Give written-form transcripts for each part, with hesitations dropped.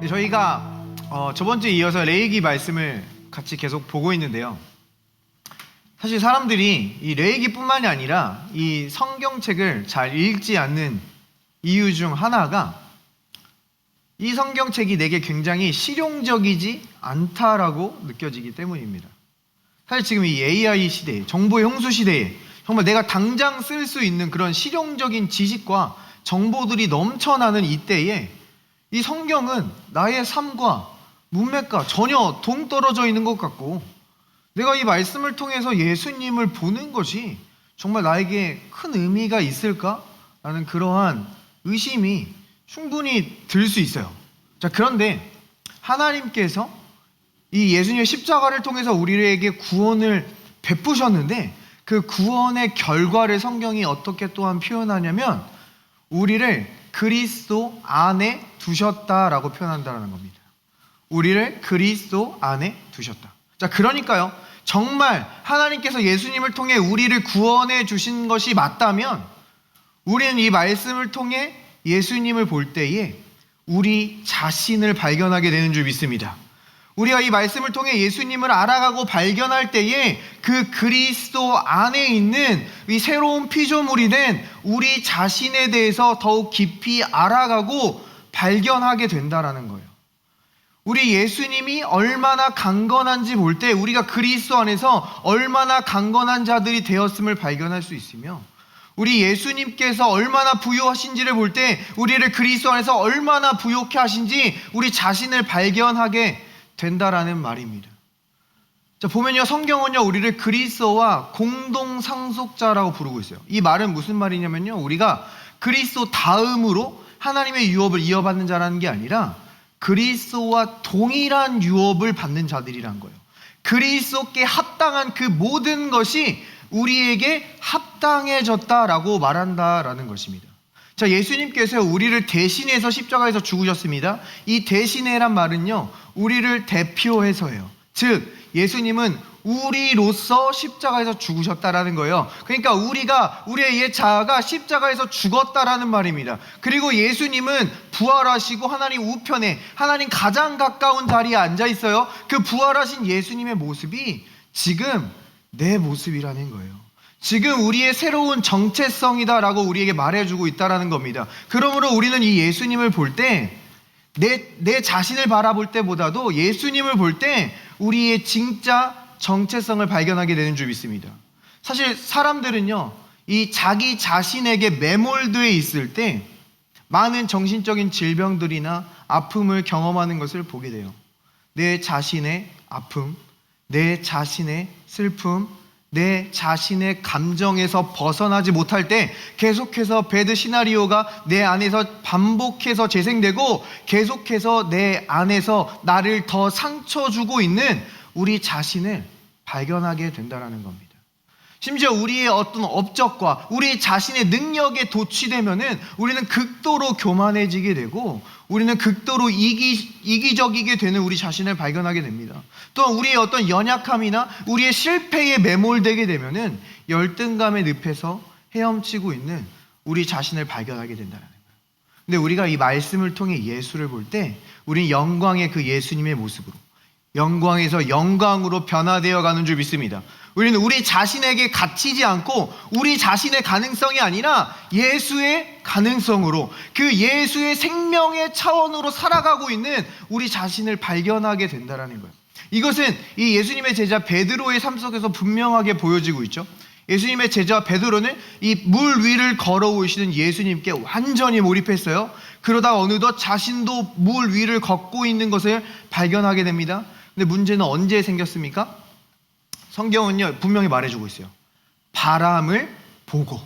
저희가 저번 주에 이어서 레위기 말씀을 같이 계속 보고 있는데요. 사실 사람들이 이 레위기뿐만이 아니라 이 성경책을 잘 읽지 않는 이유 중 하나가 이 성경책이 내게 굉장히 실용적이지 않다라고 느껴지기 때문입니다. 사실 지금 이 AI 시대에, 정보의 홍수 시대에 정말 내가 당장 쓸 수 있는 그런 실용적인 지식과 정보들이 넘쳐나는 이때에 이 성경은 나의 삶과 문맥과 전혀 동떨어져 있는 것 같고, 내가 이 말씀을 통해서 예수님을 보는 것이 정말 나에게 큰 의미가 있을까라는 그러한 의심이 충분히 들 수 있어요. 자, 그런데 하나님께서 이 예수님의 십자가를 통해서 우리에게 구원을 베푸셨는데, 그 구원의 결과를 성경이 어떻게 또한 표현하냐면 우리를 그리스도 안에 두셨다라고 표현한다는 겁니다. 우리를 그리스도 안에 두셨다. 자, 그러니까요, 정말 하나님께서 예수님을 통해 우리를 구원해 주신 것이 맞다면 우리는 이 말씀을 통해 예수님을 볼 때에 우리 자신을 발견하게 되는 줄 믿습니다. 우리가 이 말씀을 통해 예수님을 알아가고 발견할 때에 그 그리스도 안에 있는 이 새로운 피조물이 된 우리 자신에 대해서 더욱 깊이 알아가고 발견하게 된다라는 거예요. 우리 예수님이 얼마나 강건한지 볼 때 우리가 그리스도 안에서 얼마나 강건한 자들이 되었음을 발견할 수 있으며, 우리 예수님께서 얼마나 부유하신지를 볼 때 우리를 그리스도 안에서 얼마나 부유케 하신지 우리 자신을 발견하게 된다라는 말입니다. 자, 보면요, 성경은요 우리를 그리스도와 공동 상속자라고 부르고 있어요. 이 말은 무슨 말이냐면요, 우리가 그리스도 다음으로 하나님의 유업을 이어받는 자라는 게 아니라 그리스도와 동일한 유업을 받는 자들이란 거예요. 그리스도께 합당한 그 모든 것이 우리에게 합당해졌다라고 말한다라는 것입니다. 자, 예수님께서 우리를 대신해서 십자가에서 죽으셨습니다. 이 대신해란 말은요, 우리를 대표해서예요. 즉, 예수님은 우리로서 십자가에서 죽으셨다라는 거예요. 그러니까 우리의 옛 자아가 십자가에서 죽었다라는 말입니다. 그리고 예수님은 부활하시고 하나님 우편에, 하나님 가장 가까운 자리에 앉아 있어요. 그 부활하신 예수님의 모습이 지금 내 모습이라는 거예요. 지금 우리의 새로운 정체성이다라고 우리에게 말해주고 있다라는 겁니다. 그러므로 우리는 이 예수님을 볼 때 내 자신을 바라볼 때보다도 예수님을 볼 때 우리의 진짜 정체성을 발견하게 되는 줄 믿습니다. 사실 사람들은요, 이 자기 자신에게 매몰되어 있을 때 많은 정신적인 질병들이나 아픔을 경험하는 것을 보게 돼요. 내 자신의 아픔, 내 자신의 슬픔, 내 자신의 감정에서 벗어나지 못할 때 계속해서 배드 시나리오가 내 안에서 반복해서 재생되고 계속해서 내 안에서 나를 더 상처 주고 있는 우리 자신을 발견하게 된다는 겁니다. 심지어 우리의 어떤 업적과 우리 자신의 능력에 도취되면은 우리는 극도로 교만해지게 되고 우리는 극도로 이기적이게 되는 우리 자신을 발견하게 됩니다. 또한 우리의 어떤 연약함이나 우리의 실패에 매몰되게 되면은 열등감의 늪에서 헤엄치고 있는 우리 자신을 발견하게 된다는 거예요. 근데 우리가 이 말씀을 통해 예수를 볼 때 우리는 영광의 그 예수님의 모습으로, 영광에서 영광으로 변화되어 가는 줄 믿습니다. 우리는 우리 자신에게 갇히지 않고 우리 자신의 가능성이 아니라 예수의 가능성으로, 그 예수의 생명의 차원으로 살아가고 있는 우리 자신을 발견하게 된다는 거예요. 이것은 이 예수님의 제자 베드로의 삶 속에서 분명하게 보여지고 있죠. 예수님의 제자 베드로는 이 물 위를 걸어오시는 예수님께 완전히 몰입했어요. 그러다 어느덧 자신도 물 위를 걷고 있는 것을 발견하게 됩니다. 근데 문제는 언제 생겼습니까? 성경은요 분명히 말해주고 있어요. 바람을 보고,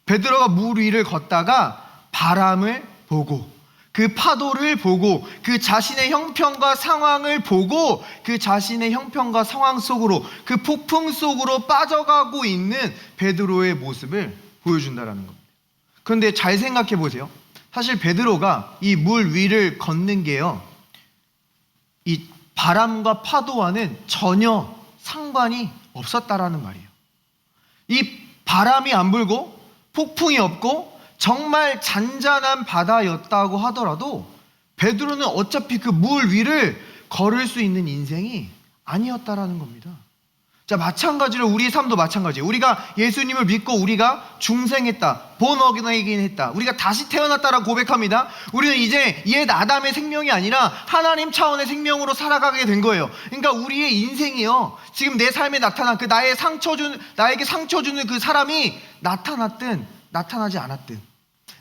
베드로가 물 위를 걷다가 바람을 보고, 그 파도를 보고, 그 자신의 형편과 상황을 보고, 그 자신의 형편과 상황 속으로, 그 폭풍 속으로 빠져가고 있는 베드로의 모습을 보여준다는 겁니다. 그런데 잘 생각해 보세요. 사실 베드로가 이 물 위를 걷는 게요, 이 바람과 파도와는 전혀 상관이 없었다라는 말이에요. 이 바람이 안 불고 폭풍이 없고 정말 잔잔한 바다였다고 하더라도 베드로는 어차피 그 물 위를 걸을 수 있는 인생이 아니었다라는 겁니다. 자, 마찬가지로 우리의 삶도 마찬가지예요. 우리가 예수님을 믿고 우리가 중생했다, 본 어게인 했다, 우리가 다시 태어났다라고 고백합니다. 우리는 이제 옛 아담의 생명이 아니라 하나님 차원의 생명으로 살아가게 된 거예요. 그러니까 우리의 인생이요, 지금 내 삶에 나타난 그 나에게 상처 주는 그 사람이 나타났든 나타나지 않았든,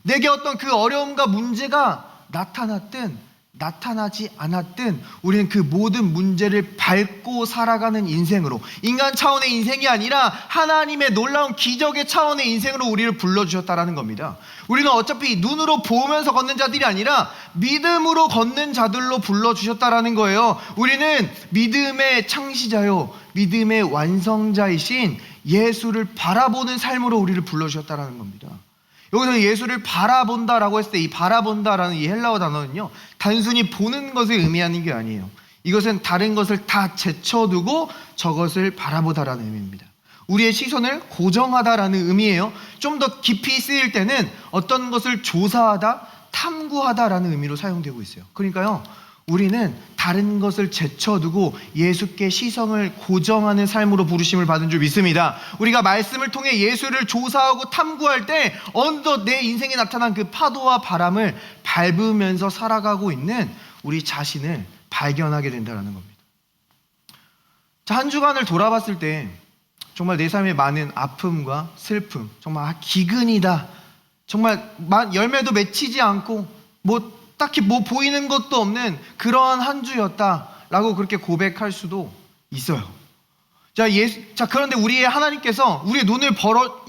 내게 어떤 그 어려움과 문제가 나타났든 나타나지 않았든 우리는 그 모든 문제를 밟고 살아가는 인생으로, 인간 차원의 인생이 아니라 하나님의 놀라운 기적의 차원의 인생으로 우리를 불러주셨다라는 겁니다. 우리는 어차피 눈으로 보면서 걷는 자들이 아니라 믿음으로 걷는 자들로 불러주셨다라는 거예요. 우리는 믿음의 창시자요, 믿음의 완성자이신 예수를 바라보는 삶으로 우리를 불러주셨다라는 겁니다. 여기서 예수를 바라본다라고 했을 때 이 바라본다라는 이 헬라어 단어는요, 단순히 보는 것을 의미하는 게 아니에요. 이것은 다른 것을 다 제쳐두고 저것을 바라보다라는 의미입니다. 우리의 시선을 고정하다라는 의미예요. 좀 더 깊이 쓰일 때는 어떤 것을 조사하다, 탐구하다라는 의미로 사용되고 있어요. 그러니까요, 우리는 다른 것을 제쳐두고 예수께 시선을 고정하는 삶으로 부르심을 받은 줄 믿습니다. 우리가 말씀을 통해 예수를 조사하고 탐구할 때 어느덧 내 인생에 나타난 그 파도와 바람을 밟으면서 살아가고 있는 우리 자신을 발견하게 된다는 겁니다. 자, 한 주간을 돌아봤을 때 정말 내 삶에 많은 아픔과 슬픔, 정말 기근이다, 정말 열매도 맺히지 않고 딱히 보이는 것도 없는 그러한 한 주였다라고 그렇게 고백할 수도 있어요. 자, 그런데 우리의 하나님께서 우리의 눈을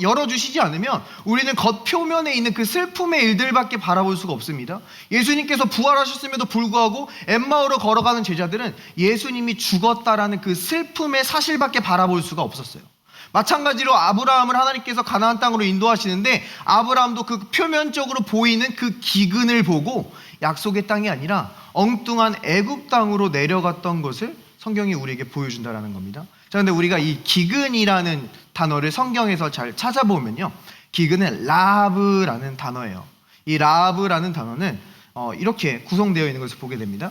열어주시지 않으면 우리는 겉표면에 있는 그 슬픔의 일들밖에 바라볼 수가 없습니다. 예수님께서 부활하셨음에도 불구하고 엠마오로 걸어가는 제자들은 예수님이 죽었다라는 그 슬픔의 사실밖에 바라볼 수가 없었어요. 마찬가지로 아브라함을 하나님께서 가나안 땅으로 인도하시는데 아브라함도 그 표면적으로 보이는 그 기근을 보고 약속의 땅이 아니라 엉뚱한 애굽 땅으로 내려갔던 것을 성경이 우리에게 보여준다는 겁니다. 자, 근데 우리가 이 기근이라는 단어를 성경에서 잘 찾아보면요, 기근은 라합이라는 단어예요. 이 라합이라는 단어는 이렇게 구성되어 있는 것을 보게 됩니다.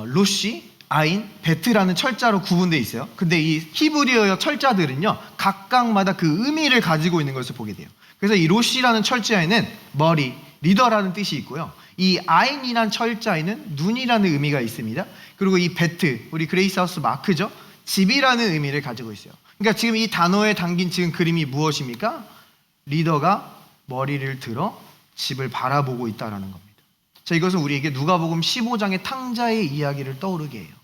로시, 아인, 베트라는 철자로 구분되어 있어요. 근데 이 히브리어 철자들은요, 각각마다 그 의미를 가지고 있는 것을 보게 돼요. 그래서 이 로시라는 철자에는 머리, 리더라는 뜻이 있고요, 이 아인이라는 철자에는 눈이라는 의미가 있습니다. 그리고 이 베트, 우리 그레이스하우스 마크죠, 집이라는 의미를 가지고 있어요. 그러니까 지금 이 단어에 담긴 지금 그림이 무엇입니까? 리더가 머리를 들어 집을 바라보고 있다는 겁니다. 자, 이것은 우리에게 누가복음 15장의 탕자의 이야기를 떠오르게 해요.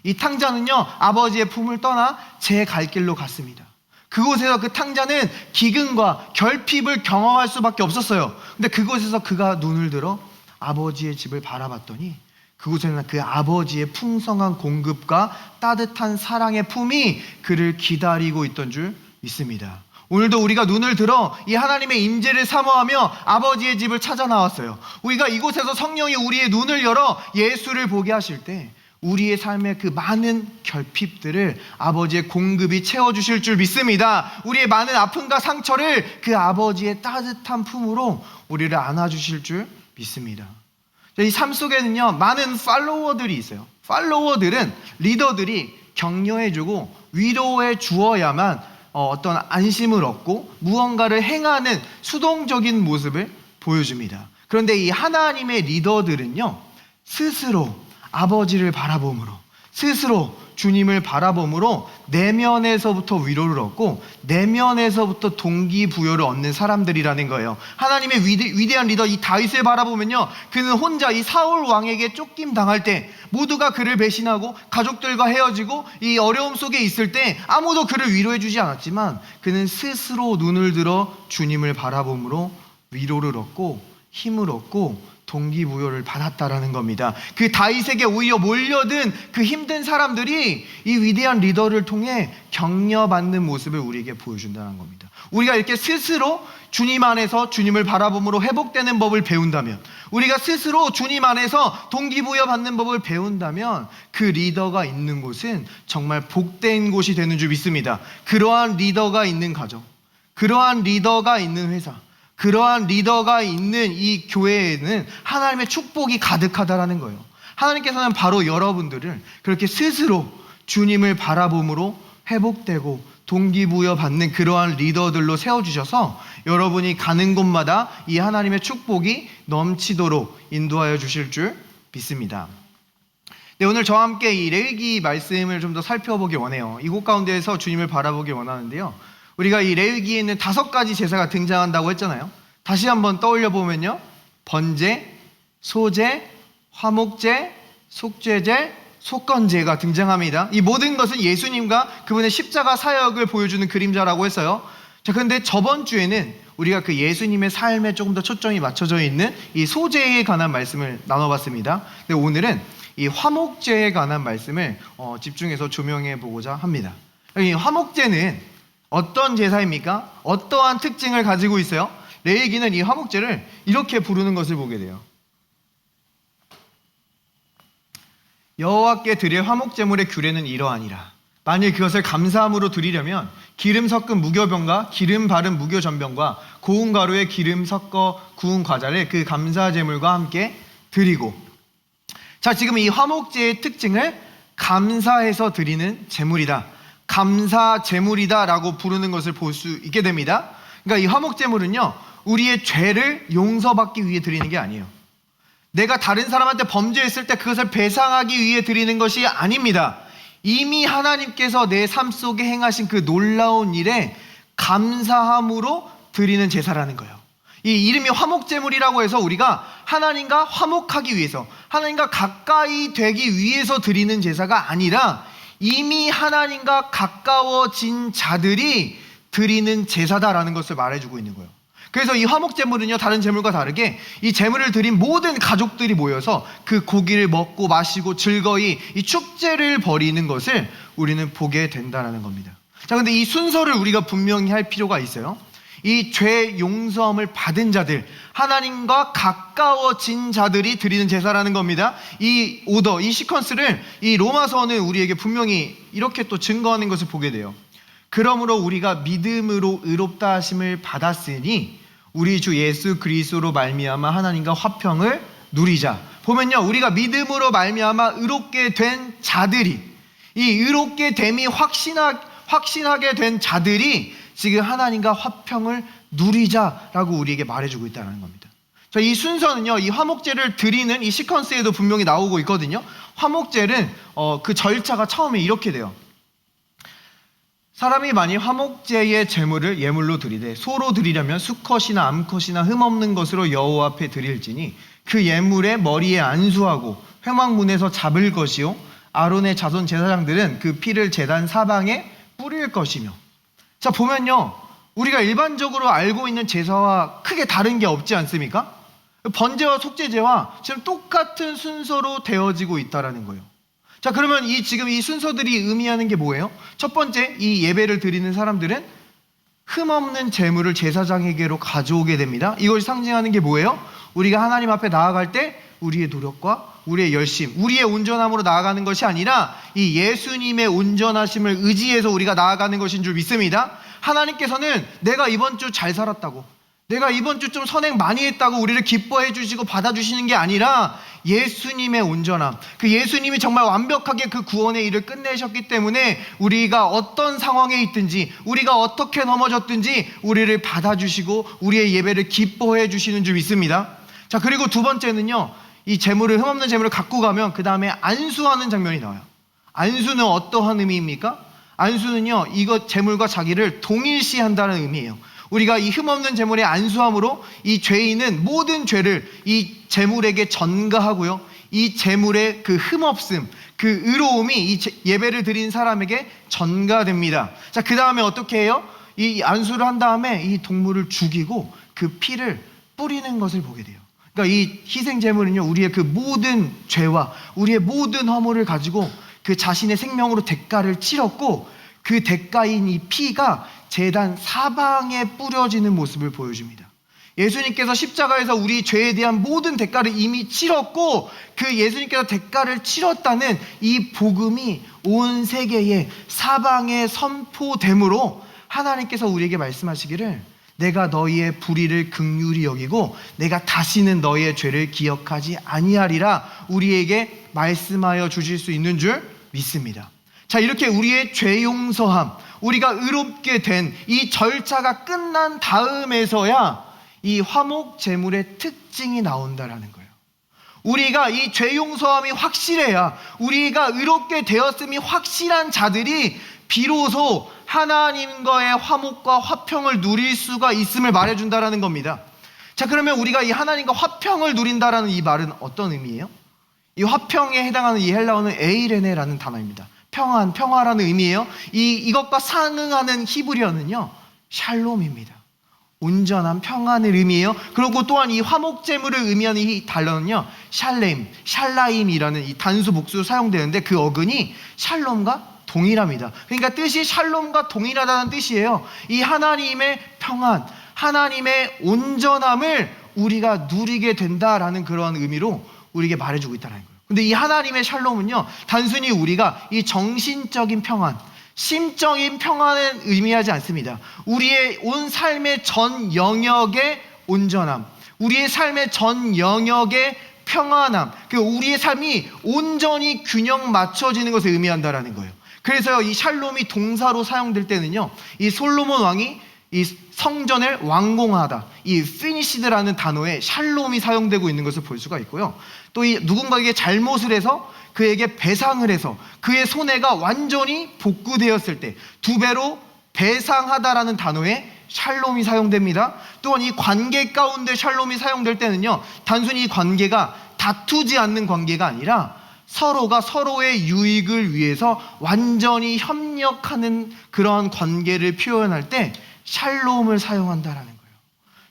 이 탕자는요, 아버지의 품을 떠나 제 갈 길로 갔습니다. 그곳에서 그 탕자는 기근과 결핍을 경험할 수밖에 없었어요. 근데 그곳에서 그가 눈을 들어 아버지의 집을 바라봤더니 그곳에는 그 아버지의 풍성한 공급과 따뜻한 사랑의 품이 그를 기다리고 있던 줄 믿습니다. 오늘도 우리가 눈을 들어 이 하나님의 임재를 사모하며 아버지의 집을 찾아 나왔어요. 우리가 이곳에서 성령이 우리의 눈을 열어 예수를 보게 하실 때 우리의 삶의 그 많은 결핍들을 아버지의 공급이 채워주실 줄 믿습니다. 우리의 많은 아픔과 상처를 그 아버지의 따뜻한 품으로 우리를 안아주실 줄 믿습니다. 이 삶 속에는요, 많은 팔로워들이 있어요. 팔로워들은 리더들이 격려해주고 위로해 주어야만 어떤 안심을 얻고 무언가를 행하는 수동적인 모습을 보여줍니다. 그런데 이 하나님의 리더들은요, 스스로 아버지를 바라봄으로, 스스로 주님을 바라봄으로 내면에서부터 위로를 얻고 내면에서부터 동기부여를 얻는 사람들이라는 거예요. 하나님의 위대한 리더 이 다윗을 바라보면요, 그는 혼자 이 사울 왕에게 쫓김 당할 때 모두가 그를 배신하고 가족들과 헤어지고 이 어려움 속에 있을 때 아무도 그를 위로해 주지 않았지만 그는 스스로 눈을 들어 주님을 바라봄으로 위로를 얻고 힘을 얻고 동기부여를 받았다라는 겁니다. 그 다윗에게 오히려 몰려든 그 힘든 사람들이 이 위대한 리더를 통해 격려받는 모습을 우리에게 보여준다는 겁니다. 우리가 이렇게 스스로 주님 안에서 주님을 바라봄으로 회복되는 법을 배운다면, 우리가 스스로 주님 안에서 동기부여 받는 법을 배운다면 그 리더가 있는 곳은 정말 복된 곳이 되는 줄 믿습니다. 그러한 리더가 있는 가정, 그러한 리더가 있는 회사, 그러한 리더가 있는 이 교회에는 하나님의 축복이 가득하다라는 거예요. 하나님께서는 바로 여러분들을 그렇게 스스로 주님을 바라봄으로 회복되고 동기부여 받는 그러한 리더들로 세워주셔서 여러분이 가는 곳마다 이 하나님의 축복이 넘치도록 인도하여 주실 줄 믿습니다. 네, 오늘 저와 함께 이 레위기 말씀을 좀 더 살펴보기 원해요. 이곳 가운데에서 주님을 바라보기 원하는데요, 우리가 이 레위기에 있는 5가지 제사가 등장한다고 했잖아요. 다시 한번 떠올려 보면요, 번제, 소제, 화목제, 속죄제, 속건제가 등장합니다. 이 모든 것은 예수님과 그분의 십자가 사역을 보여주는 그림자라고 했어요. 자, 그런데 저번 주에는 우리가 그 예수님의 삶에 조금 더 초점이 맞춰져 있는 이 소제에 관한 말씀을 나눠봤습니다. 근데 오늘은 이 화목제에 관한 말씀을 집중해서 조명해 보고자 합니다. 이 화목제는 어떤 제사입니까? 어떠한 특징을 가지고 있어요? 레위기는 이 화목제를 이렇게 부르는 것을 보게 돼요. 여호와께 드릴 화목제물의 규례는 이러하니라. 만일 그것을 감사함으로 드리려면 기름 섞은 무교병과 기름 바른 무교전병과 고운 가루에 기름 섞어 구운 과자를 그 감사제물과 함께 드리고. 자, 지금 이 화목제의 특징을 감사해서 드리는 제물이다, 감사제물이다 라고 부르는 것을 볼 수 있게 됩니다. 그러니까 이 화목제물은요, 우리의 죄를 용서받기 위해 드리는 게 아니에요. 내가 다른 사람한테 범죄했을 때 그것을 배상하기 위해 드리는 것이 아닙니다. 이미 하나님께서 내 삶 속에 행하신 그 놀라운 일에 감사함으로 드리는 제사라는 거예요. 이 이름이 화목제물이라고 해서 우리가 하나님과 화목하기 위해서, 하나님과 가까이 되기 위해서 드리는 제사가 아니라 이미 하나님과 가까워진 자들이 드리는 제사다라는 것을 말해주고 있는 거예요. 그래서 이 화목제물은요, 다른 제물과 다르게 이 제물을 드린 모든 가족들이 모여서 그 고기를 먹고 마시고 즐거이 이 축제를 벌이는 것을 우리는 보게 된다는 겁니다. 자, 근데 이 순서를 우리가 분명히 할 필요가 있어요. 이 죄 용서함을 받은 자들, 하나님과 가까워진 자들이 드리는 제사라는 겁니다. 이 오더, 이 시퀀스를 이 로마서는 우리에게 분명히 이렇게 또 증거하는 것을 보게 돼요. 그러므로 우리가 믿음으로 의롭다 하심을 받았으니 우리 주 예수 그리스도로 말미암아 하나님과 화평을 누리자. 보면요, 우리가 믿음으로 말미암아 의롭게 된 자들이, 이 의롭게 됨이 확신하게 된 자들이 지금 하나님과 화평을 누리자라고 우리에게 말해주고 있다는 겁니다. 자, 이 순서는요, 이 화목제를 드리는 이 시퀀스에도 분명히 나오고 있거든요. 화목제는 그 절차가 처음에 이렇게 돼요. 사람이 만일 화목제의 제물을 예물로 드리되 소로 드리려면 수컷이나 암컷이나 흠없는 것으로 여호와 앞에 드릴지니 그 예물의 머리에 안수하고 회막문에서 잡을 것이요 아론의 자손 제사장들은 그 피를 제단 사방에 뿌릴 것이며. 자, 보면요, 우리가 일반적으로 알고 있는 제사와 크게 다른 게 없지 않습니까? 번제와 속죄제와 지금 똑같은 순서로 되어지고 있다는 거예요. 자, 그러면 지금 이 순서들이 의미하는 게 뭐예요? 첫 번째, 이 예배를 드리는 사람들은 흠없는 제물을 제사장에게로 가져오게 됩니다. 이것이 상징하는 게 뭐예요? 우리가 하나님 앞에 나아갈 때 우리의 노력과 우리의 열심, 우리의 온전함으로 나아가는 것이 아니라 이 예수님의 온전하심을 의지해서 우리가 나아가는 것인 줄 믿습니다. 하나님께서는 내가 이번 주 잘 살았다고, 내가 이번 주 좀 선행 많이 했다고 우리를 기뻐해 주시고 받아주시는 게 아니라 예수님의 온전함, 그 예수님이 정말 완벽하게 그 구원의 일을 끝내셨기 때문에 우리가 어떤 상황에 있든지, 우리가 어떻게 넘어졌든지 우리를 받아주시고 우리의 예배를 기뻐해 주시는 줄 믿습니다. 자, 그리고 두 번째는요, 이 제물을, 흠없는 제물을 갖고 가면 그 다음에 안수하는 장면이 나와요. 안수는 어떠한 의미입니까? 안수는요, 이것 제물과 자기를 동일시한다는 의미예요. 우리가 이 흠없는 제물의 안수함으로 이 죄인은 모든 죄를 이 제물에게 전가하고요, 이 제물의 그 흠없음, 그 의로움이 이 예배를 드린 사람에게 전가됩니다. 자, 그 다음에 어떻게 해요? 이 안수를 한 다음에 이 동물을 죽이고 그 피를 뿌리는 것을 보게 돼요. 그러니까 이 희생 제물은요, 우리의 그 모든 죄와 우리의 모든 허물을 가지고 그 자신의 생명으로 대가를 치렀고, 그 대가인 이 피가 제단 사방에 뿌려지는 모습을 보여줍니다. 예수님께서 십자가에서 우리 죄에 대한 모든 대가를 이미 치렀고, 그 예수님께서 대가를 치렀다는 이 복음이 온 세계에 사방에 선포됨으로 하나님께서 우리에게 말씀하시기를 내가 너희의 불의를 긍휼히 여기고 내가 다시는 너희의 죄를 기억하지 아니하리라 우리에게 말씀하여 주실 수 있는 줄 믿습니다. 자, 이렇게 우리의 죄 용서함, 우리가 의롭게 된 이 절차가 끝난 다음에서야 이 화목 제물의 특징이 나온다라는 거예요. 우리가 이 죄 용서함이 확실해야, 우리가 의롭게 되었음이 확실한 자들이 비로소 하나님과의 화목과 화평을 누릴 수가 있음을 말해준다라는 겁니다. 자, 그러면 우리가 이 하나님과 화평을 누린다라는 이 말은 어떤 의미예요? 이 화평에 해당하는 이 헬라어는 에이레네라는 단어입니다. 평안, 평화라는 의미예요. 이것과 상응하는 히브리어는요, 샬롬입니다. 온전한 평안을 의미해요. 그리고 또한 이 화목제물을 의미하는 이 단어는요, 샬렘, 샬라임이라는 이 단수 복수로 사용되는데 그 어근이 샬롬과 동일합니다. 그러니까 뜻이 샬롬과 동일하다는 뜻이에요. 이 하나님의 평안, 하나님의 온전함을 우리가 누리게 된다라는 그런 의미로 우리에게 말해주고 있다는 거예요. 근데 이 하나님의 샬롬은요, 단순히 우리가 이 정신적인 평안, 심적인 평안을 의미하지 않습니다. 우리의 온 삶의 전 영역의 온전함, 우리의 삶의 전 영역의 평안함, 우리의 삶이 온전히 균형 맞춰지는 것을 의미한다라는 거예요. 그래서 이 샬롬이 동사로 사용될 때는요, 이 솔로몬 왕이 이 성전을 완공하다, 이 finished라는 단어에 샬롬이 사용되고 있는 것을 볼 수가 있고요. 또 이 누군가에게 잘못을 해서 그에게 배상을 해서 그의 손해가 완전히 복구되었을 때 두 배로 배상하다라는 단어에 샬롬이 사용됩니다. 또한 이 관계 가운데 샬롬이 사용될 때는요, 단순히 이 관계가 다투지 않는 관계가 아니라 서로가 서로의 유익을 위해서 완전히 협력하는 그런 관계를 표현할 때 샬롬을 사용한다라는 거예요.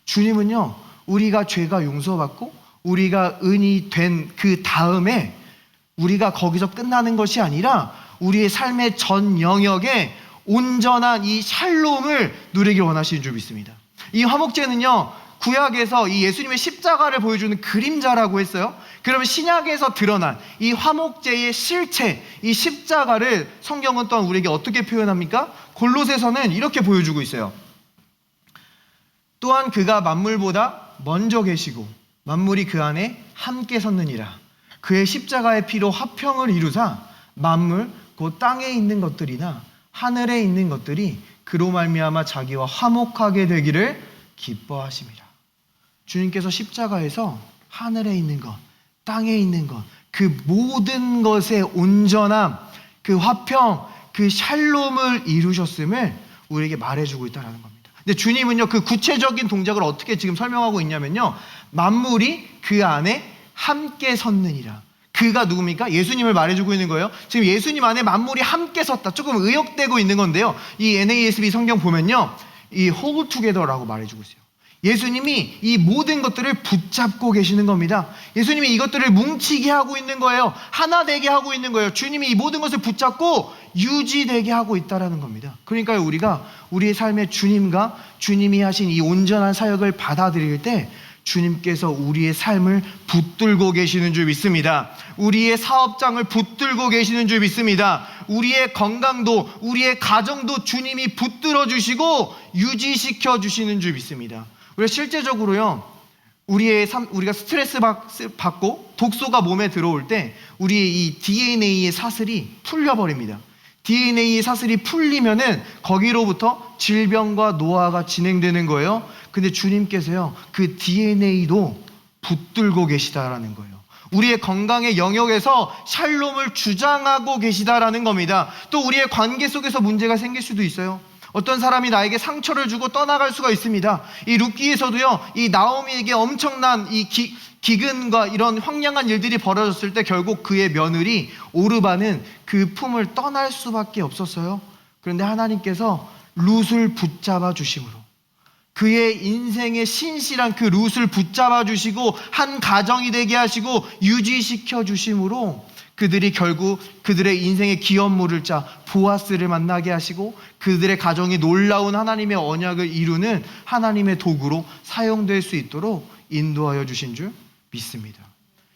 주님은요, 우리가 죄가 용서받고 우리가 의인이 된 그 다음에 우리가 거기서 끝나는 것이 아니라 우리의 삶의 전 영역에 온전한 이 샬롬을 누리길 원하시는 줄 믿습니다. 이 화목제는요, 구약에서 이 예수님의 십자가를 보여주는 그림자라고 했어요. 그러면 신약에서 드러난 이 화목제의 실체, 이 십자가를 성경은 또한 우리에게 어떻게 표현합니까? 골로새서는 이렇게 보여주고 있어요. 또한 그가 만물보다 먼저 계시고 만물이 그 안에 함께 섰느니라. 그의 십자가의 피로 화평을 이루사 만물 곧 땅에 있는 것들이나 하늘에 있는 것들이 그로 말미암아 자기와 화목하게 되기를 기뻐하심이라. 주님께서 십자가에서 하늘에 있는 것, 땅에 있는 것, 그 모든 것의 온전함, 그 화평, 그 샬롬을 이루셨음을 우리에게 말해주고 있다는 겁니다. 근데 주님은요, 그 구체적인 동작을 어떻게 지금 설명하고 있냐면요, 만물이 그 안에 함께 섰느니라. 그가 누굽니까? 예수님을 말해주고 있는 거예요. 지금 예수님 안에 만물이 함께 섰다. 조금 의역되고 있는 건데요, 이 NASB 성경 보면요, 이 hold together라고 말해주고 있어요. 예수님이 이 모든 것들을 붙잡고 계시는 겁니다. 예수님이 이것들을 뭉치게 하고 있는 거예요. 하나 되게 하고 있는 거예요. 주님이 이 모든 것을 붙잡고 유지되게 하고 있다는 겁니다. 그러니까 우리가 우리의 삶의 주님과 주님이 하신 이 온전한 사역을 받아들일 때 주님께서 우리의 삶을 붙들고 계시는 줄 믿습니다. 우리의 사업장을 붙들고 계시는 줄 믿습니다. 우리의 건강도, 우리의 가정도 주님이 붙들어 주시고 유지시켜 주시는 줄 믿습니다. 우리가 실제적으로요, 우리가 스트레스 받고 독소가 몸에 들어올 때 우리의 이 DNA의 사슬이 풀려버립니다. DNA의 사슬이 풀리면은 거기로부터 질병과 노화가 진행되는 거예요. 근데 주님께서요, 그 DNA도 붙들고 계시다라는 거예요. 우리의 건강의 영역에서 샬롬을 주장하고 계시다라는 겁니다. 또 우리의 관계 속에서 문제가 생길 수도 있어요. 어떤 사람이 나에게 상처를 주고 떠나갈 수가 있습니다. 이 룻기에서도요, 이 나오미에게 엄청난 이 기근과 이런 황량한 일들이 벌어졌을 때 결국 그의 며느리 오르바는 그 품을 떠날 수밖에 없었어요. 그런데 하나님께서 룻을 붙잡아 주심으로, 그의 인생의 신실한 그 룻을 붙잡아 주시고 한 가정이 되게 하시고 유지시켜 주심으로 그들이 결국 그들의 인생의 기업물을 짜 보아스를 만나게 하시고 그들의 가정이 놀라운 하나님의 언약을 이루는 하나님의 도구로 사용될 수 있도록 인도하여 주신 줄 믿습니다.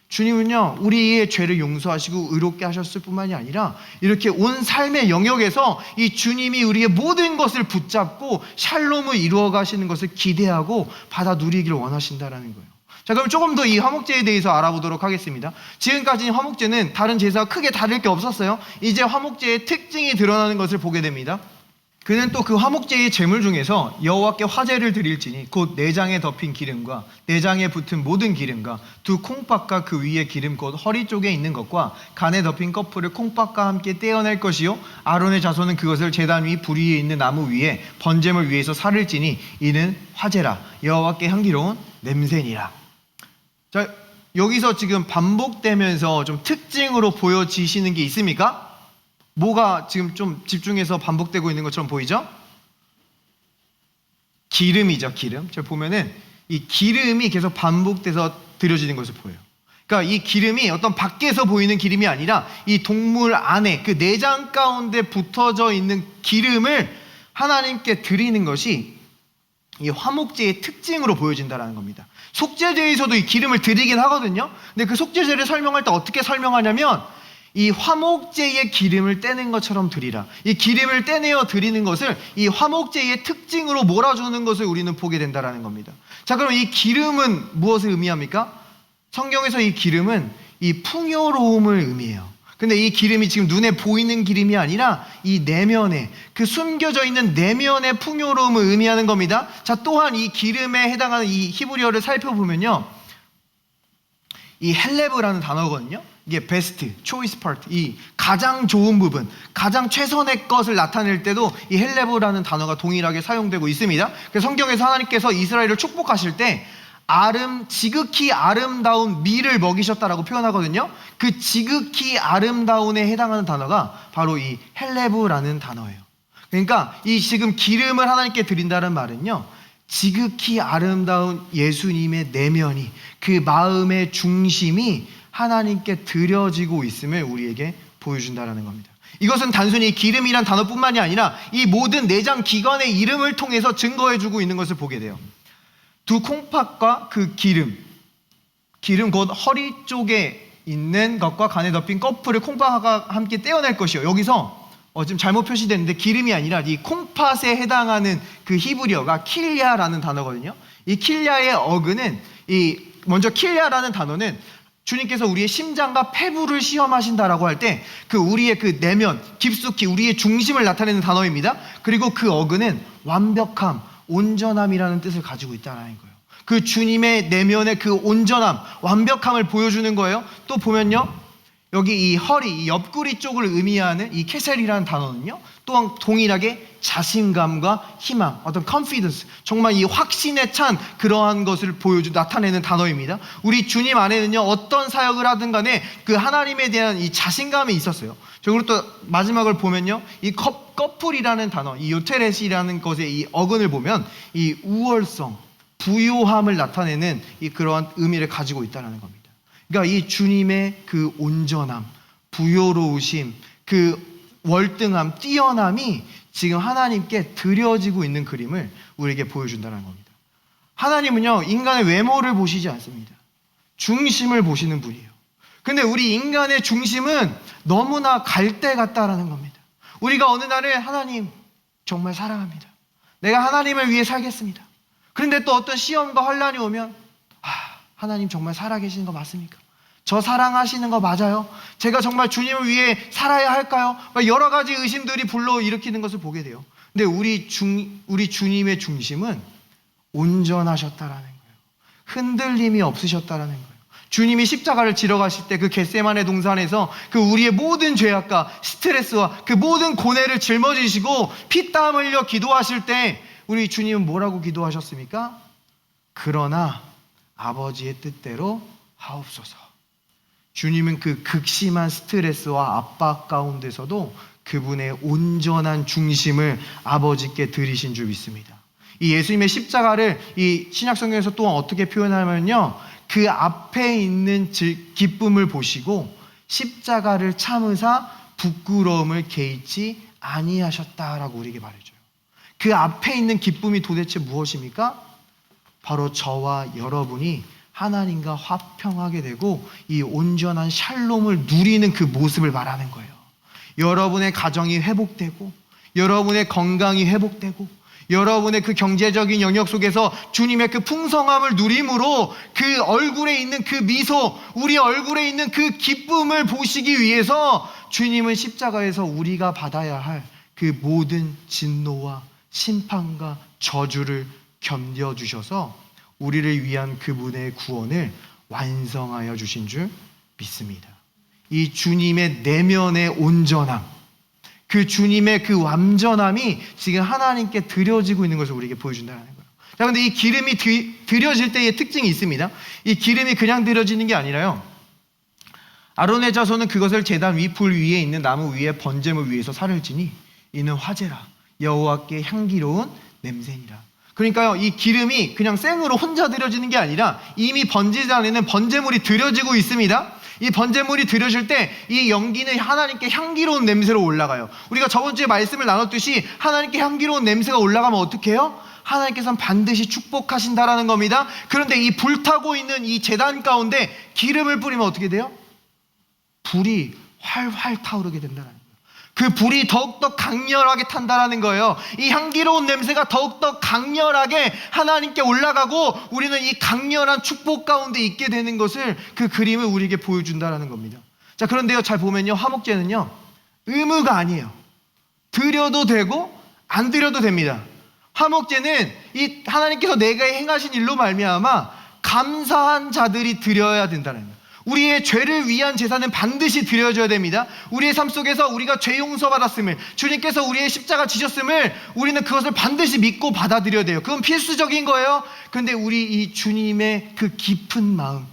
주님은요, 우리의 죄를 용서하시고 의롭게 하셨을 뿐만이 아니라 이렇게 온 삶의 영역에서 이 주님이 우리의 모든 것을 붙잡고 샬롬을 이루어 가시는 것을 기대하고 받아 누리기를 원하신다는 거예요. 자, 그럼 조금 더 이 화목제에 대해서 알아보도록 하겠습니다. 지금까지 화목제는 다른 제사와 크게 다를 게 없었어요. 이제 화목제의 특징이 드러나는 것을 보게 됩니다. 그는 또 그 화목제의 제물 중에서 여호와께 화제를 드릴지니 곧 내장에 덮인 기름과 내장에 붙은 모든 기름과 두 콩팥과 그 위에 기름 곧 허리 쪽에 있는 것과 간에 덮인 커플을 콩팥과 함께 떼어낼 것이요 아론의 자손은 그것을 제단 위 불 위에 있는 나무 위에 번제물 위에서 살을 찌니 이는 화제라 여호와께 향기로운 냄새니라. 자, 여기서 지금 반복되면서 좀 특징으로 보여지시는 게 있습니까? 뭐가 지금 좀 집중해서 반복되고 있는 것처럼 보이죠? 기름이죠, 기름. 제가 보면은 이 기름이 계속 반복돼서 드려지는 것을 보여요. 그러니까 이 기름이 어떤 밖에서 보이는 기름이 아니라 이 동물 안에 그 내장 가운데 붙어져 있는 기름을 하나님께 드리는 것이 이 화목제의 특징으로 보여진다는 겁니다. 속죄제에서도 이 기름을 드리긴 하거든요. 근데 그 속죄제를 설명할 때 어떻게 설명하냐면 이 화목제의 기름을 떼는 것처럼 드리라. 이 기름을 떼내어 드리는 것을 이 화목제의 특징으로 몰아주는 것을 우리는 보게 된다는 겁니다. 자, 그럼 이 기름은 무엇을 의미합니까? 성경에서 이 기름은 이 풍요로움을 의미해요. 근데 이 기름이 지금 눈에 보이는 기름이 아니라 이 내면에, 그 숨겨져 있는 내면의 풍요로움을 의미하는 겁니다. 자, 또한 이 기름에 해당하는 이 히브리어를 살펴보면요, 이 헬레브라는 단어거든요. 이게 베스트, 초이스 파트, 이 가장 좋은 부분, 가장 최선의 것을 나타낼 때도 이 헬레브라는 단어가 동일하게 사용되고 있습니다. 그래서 성경에서 하나님께서 이스라엘을 축복하실 때 지극히 아름다운 밀을 먹이셨다라고 표현하거든요. 그 지극히 아름다운에 해당하는 단어가 바로 이 헬레브라는 단어예요. 그러니까 이 지금 기름을 하나님께 드린다는 말은요, 지극히 아름다운 예수님의 내면이, 그 마음의 중심이 하나님께 드려지고 있음을 우리에게 보여준다는 겁니다. 이것은 단순히 기름이란 단어뿐만이 아니라 이 모든 내장 기관의 이름을 통해서 증거해주고 있는 것을 보게 돼요. 두 콩팥과 그 기름 곧 허리 쪽에 있는 것과 간에 덮인 커플을 콩팥과 함께 떼어낼 것이요. 여기서 지금 잘못 표시됐는데 기름이 아니라 이 콩팥에 해당하는 그 히브리어가 킬야라는 단어거든요. 이 킬야의 어근은 먼저 킬야라는 단어는 주님께서 우리의 심장과 폐부를 시험하신다라고 할 때 그 우리의 그 내면, 깊숙이 우리의 중심을 나타내는 단어입니다. 그리고 그 어근은 완벽함, 온전함이라는 뜻을 가지고 있다는 거예요. 그 주님의 내면의 그 온전함, 완벽함을 보여주는 거예요. 또 보면요, 여기 이 허리, 이 옆구리 쪽을 의미하는 이 케셀이라는 단어는요, 또한 동일하게 자신감과 희망, 어떤 confidence, 정말 이 확신에 찬 그러한 것을 나타내는 단어입니다. 우리 주님 안에는요, 어떤 사역을 하든 간에 그 하나님에 대한 이 자신감이 있었어요. 그리고 또 마지막을 보면요, 이 커플이라는 단어, 이 요테렛이라는 것의 이 어근을 보면 이 우월성, 부요함을 나타내는 이 그러한 의미를 가지고 있다는 겁니다. 그러니까 이 주님의 그 온전함, 부요로우심, 그 월등함, 뛰어남이 지금 하나님께 드려지고 있는 그림을 우리에게 보여준다는 겁니다. 하나님은요, 인간의 외모를 보시지 않습니다. 중심을 보시는 분이에요. 근데 우리 인간의 중심은 너무나 갈대 같다라는 겁니다. 우리가 어느 날에 하나님 정말 사랑합니다. 내가 하나님을 위해 살겠습니다. 그런데 또 어떤 시험과 환난이 오면 하나님 정말 살아계시는 거 맞습니까? 저 사랑하시는 거 맞아요? 제가 정말 주님을 위해 살아야 할까요? 여러 가지 의심들이 불러일으키는 것을 보게 돼요. 근데 우리 주님의 중심은 온전하셨다라는 거예요. 흔들림이 없으셨다라는 거예요. 주님이 십자가를 지러 가실 때 그 겟세마네 동산에서 그 우리의 모든 죄악과 스트레스와 그 모든 고뇌를 짊어지시고 피땀 흘려 기도하실 때 우리 주님은 뭐라고 기도하셨습니까? 그러나 아버지의 뜻대로 하옵소서. 주님은 그 극심한 스트레스와 압박 가운데서도 그분의 온전한 중심을 아버지께 드리신 줄 믿습니다. 이 예수님의 십자가를 이 신약성경에서 또한 어떻게 표현하면요, 그 앞에 있는 기쁨을 보시고 십자가를 참으사 부끄러움을 개의치 아니하셨다라고 우리에게 말해줘요. 그 앞에 있는 기쁨이 도대체 무엇입니까? 바로 저와 여러분이 하나님과 화평하게 되고 이 온전한 샬롬을 누리는 그 모습을 말하는 거예요. 여러분의 가정이 회복되고, 여러분의 건강이 회복되고, 여러분의 그 경제적인 영역 속에서 주님의 그 풍성함을 누림으로 그 얼굴에 있는 그 미소, 우리 얼굴에 있는 그 기쁨을 보시기 위해서 주님은 십자가에서 우리가 받아야 할 그 모든 진노와 심판과 저주를 견뎌주셔서 우리를 위한 그분의 구원을 완성하여 주신 줄 믿습니다. 이 주님의 내면의 온전함, 그 주님의 그 완전함이 지금 하나님께 드려지고 있는 것을 우리에게 보여준다는 거예요. 자, 근데 이 기름이 드려질 때의 특징이 있습니다. 이 기름이 그냥 드려지는 게 아니라요, 아론의 자손은 그것을 제단 위 불 위에 있는 나무 위에 번제물 위에서 살을 지니 이는 화제라 여호와께 향기로운 냄새니라. 그러니까요, 이 기름이 그냥 생으로 혼자 드려지는 게 아니라 이미 번제단에는 번제물이 드려지고 있습니다. 이 번제물이 드려질 때 이 연기는 하나님께 향기로운 냄새로 올라가요. 우리가 저번 주에 말씀을 나눴듯이 하나님께 향기로운 냄새가 올라가면 어떻게 해요? 하나님께서는 반드시 축복하신다라는 겁니다. 그런데 이 불타고 있는 이 제단 가운데 기름을 뿌리면 어떻게 돼요? 불이 활활 타오르게 된다는 거예요. 그 불이 더욱더 강렬하게 탄다라는 거예요. 이 향기로운 냄새가 더욱더 강렬하게 하나님께 올라가고 우리는 이 강렬한 축복 가운데 있게 되는 것을, 그 그림을 우리에게 보여준다라는 겁니다. 자, 그런데요, 잘 보면요, 화목제는요 의무가 아니에요. 드려도 되고 안 드려도 됩니다. 화목제는 이 하나님께서 내가 행하신 일로 말미암아 감사한 자들이 드려야 된다는 거예요. 우리의 죄를 위한 제사는 반드시 드려져야 됩니다. 우리의 삶 속에서 우리가 죄 용서받았음을, 주님께서 우리의 십자가 지셨음을 우리는 그것을 반드시 믿고 받아들여야 돼요. 그건 필수적인 거예요. 그런데 우리 이 주님의 그 깊은 마음,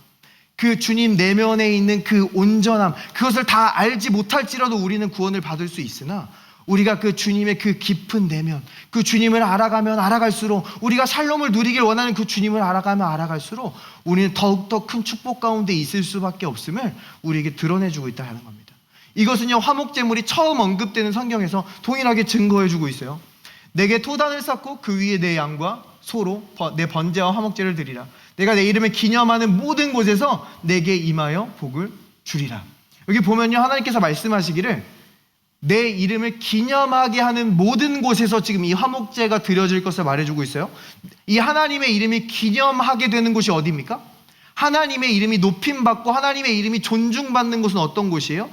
그 주님 내면에 있는 그 온전함, 그것을 다 알지 못할지라도 우리는 구원을 받을 수 있으나, 우리가 그 주님의 그 깊은 내면, 그 주님을 알아가면 알아갈수록, 우리가 샬롬을 누리길 원하는 그 주님을 알아가면 알아갈수록 우리는 더욱더 큰 축복 가운데 있을 수밖에 없음을 우리에게 드러내주고 있다는 겁니다. 이것은요, 화목제물이 처음 언급되는 성경에서 동일하게 증거해주고 있어요. 내게 토단을 쌓고 그 위에 내 양과 소로 내 번제와 화목제를 드리라. 내가 내 이름을 기념하는 모든 곳에서 내게 임하여 복을 주리라. 여기 보면요, 하나님께서 말씀하시기를 내 이름을 기념하게 하는 모든 곳에서 지금 이 화목제가 드려질 것을 말해주고 있어요. 이 하나님의 이름이 기념하게 되는 곳이 어디입니까? 하나님의 이름이 높임받고 하나님의 이름이 존중받는 곳은 어떤 곳이에요?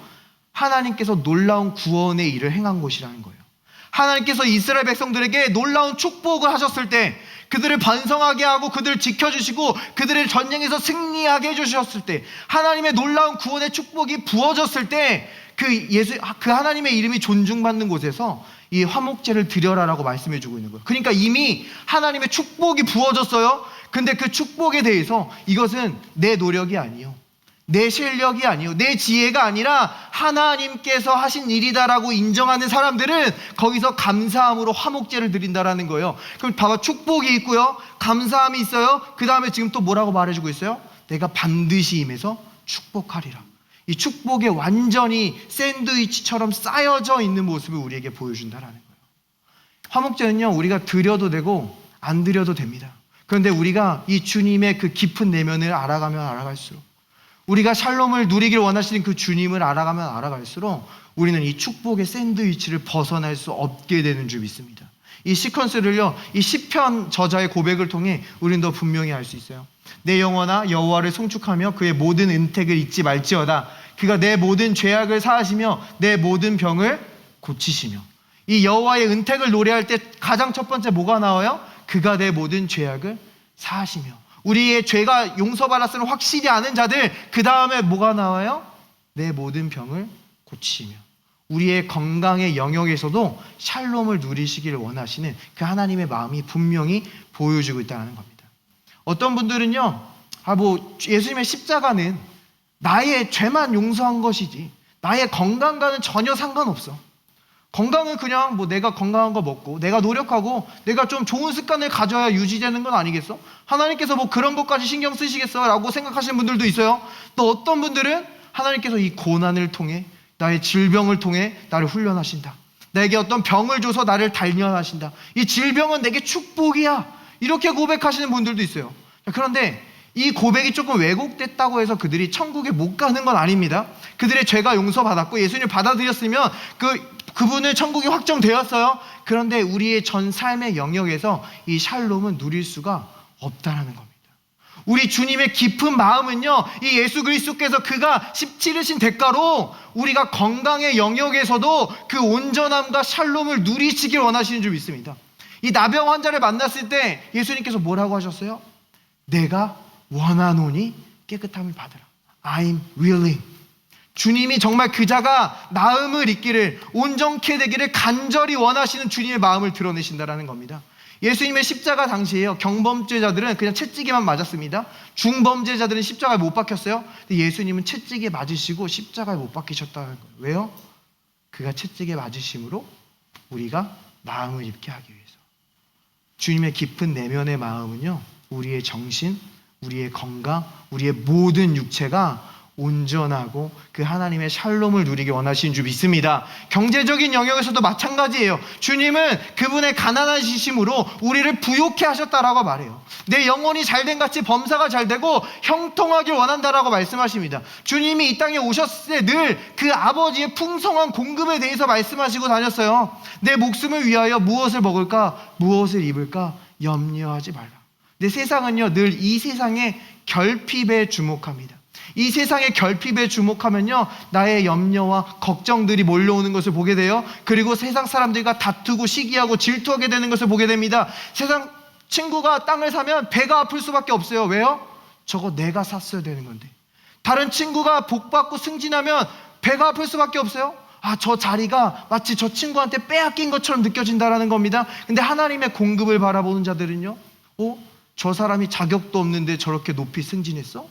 하나님께서 놀라운 구원의 일을 행한 곳이라는 거예요. 하나님께서 이스라엘 백성들에게 놀라운 축복을 하셨을 때, 그들을 번성하게 하고 그들을 지켜주시고 그들을 전쟁에서 승리하게 해주셨을 때, 하나님의 놀라운 구원의 축복이 부어졌을 때, 그 하나님의 이름이 존중받는 곳에서 이 화목제를 드려라라고 말씀해주고 있는 거예요. 그러니까 이미 하나님의 축복이 부어졌어요. 근데 그 축복에 대해서 이것은 내 노력이 아니요, 내 실력이 아니요, 내 지혜가 아니라 하나님께서 하신 일이다라고 인정하는 사람들은 거기서 감사함으로 화목제를 드린다라는 거예요. 그럼 봐봐, 축복이 있고요, 감사함이 있어요. 그 다음에 지금 또 뭐라고 말해주고 있어요? 내가 반드시 임해서 축복하리라. 이 축복에 완전히 샌드위치처럼 쌓여져 있는 모습을 우리에게 보여준다라는 거예요. 화목제는요, 우리가 드려도 되고 안 드려도 됩니다. 그런데 우리가 이 주님의 그 깊은 내면을 알아가면 알아갈수록, 우리가 샬롬을 누리길 원하시는 그 주님을 알아가면 알아갈수록 우리는 이 축복의 샌드위치를 벗어날 수 없게 되는 줄 믿습니다. 이 시퀀스를요, 이 시편 저자의 고백을 통해 우리는 더 분명히 알 수 있어요. 내 영혼아 여호와를 송축하며 그의 모든 은택을 잊지 말지어다. 그가 내 모든 죄악을 사하시며 내 모든 병을 고치시며. 이 여호와의 은택을 노래할 때 가장 첫 번째 뭐가 나와요? 그가 내 모든 죄악을 사하시며. 우리의 죄가 용서받았음을 확실히 아는 자들, 그 다음에 뭐가 나와요? 내 모든 병을 고치시며. 우리의 건강의 영역에서도 샬롬을 누리시기를 원하시는 그 하나님의 마음이 분명히 보여지고 있다는 겁니다. 어떤 분들은요, 예수님의 십자가는 나의 죄만 용서한 것이지 나의 건강과는 전혀 상관없어. 건강은 그냥 내가 건강한 거 먹고 내가 노력하고 내가 좀 좋은 습관을 가져야 유지되는 건 아니겠어? 하나님께서 그런 것까지 신경 쓰시겠어? 라고 생각하시는 분들도 있어요. 또 어떤 분들은 하나님께서 이 고난을 통해, 나의 질병을 통해 나를 훈련하신다. 내게 어떤 병을 줘서 나를 단련하신다. 이 질병은 내게 축복이야. 이렇게 고백하시는 분들도 있어요. 그런데 이 고백이 조금 왜곡됐다고 해서 그들이 천국에 못 가는 건 아닙니다. 그들의 죄가 용서받았고 예수님을 받아들였으면 그분의 천국이 확정되었어요. 그런데 우리의 전 삶의 영역에서 이 샬롬은 누릴 수가 없다라는 겁니다. 우리 주님의 깊은 마음은요, 이 예수 그리스도께서 그가 치르신 대가로 우리가 건강의 영역에서도 그 온전함과 샬롬을 누리시길 원하시는 줄 믿습니다. 이 나병 환자를 만났을 때 예수님께서 뭐라고 하셨어요? 내가 원하노니 깨끗함을 받으라. I'm willing. 주님이 정말 그자가 나음을 입기를, 온전케 되기를 간절히 원하시는 주님의 마음을 드러내신다라는 겁니다. 예수님의 십자가 당시에요, 경범죄자들은 그냥 채찍에만 맞았습니다. 중범죄자들은 십자가에 못 박혔어요. 근데 예수님은 채찍에 맞으시고 십자가에 못 박히셨다는 거예요. 왜요? 그가 채찍에 맞으심으로 우리가 나음을 입게 하기 위해서. 주님의 깊은 내면의 마음은요, 우리의 정신, 우리의 건강, 우리의 모든 육체가 온전하고 그 하나님의 샬롬을 누리기 원하시는 줄 믿습니다. 경제적인 영역에서도 마찬가지예요. 주님은 그분의 가난하심으로 우리를 부욕해 하셨다라고 말해요. 내 영혼이 잘된 같이 범사가 잘되고 형통하길 원한다라고 말씀하십니다. 주님이 이 땅에 오셨을 때 늘 그 아버지의 풍성한 공급에 대해서 말씀하시고 다녔어요. 내 목숨을 위하여 무엇을 먹을까, 무엇을 입을까 염려하지 말라. 내 세상은요, 늘 이 세상의 결핍에 주목합니다. 이 세상의 결핍에 주목하면요, 나의 염려와 걱정들이 몰려오는 것을 보게 돼요. 그리고 세상 사람들과 다투고 시기하고 질투하게 되는 것을 보게 됩니다. 세상 친구가 땅을 사면 배가 아플 수밖에 없어요. 왜요? 저거 내가 샀어야 되는 건데. 다른 친구가 복받고 승진하면 배가 아플 수밖에 없어요. 저 자리가 마치 저 친구한테 빼앗긴 것처럼 느껴진다라는 겁니다. 근데 하나님의 공급을 바라보는 자들은요, 저 사람이 자격도 없는데 저렇게 높이 승진했어?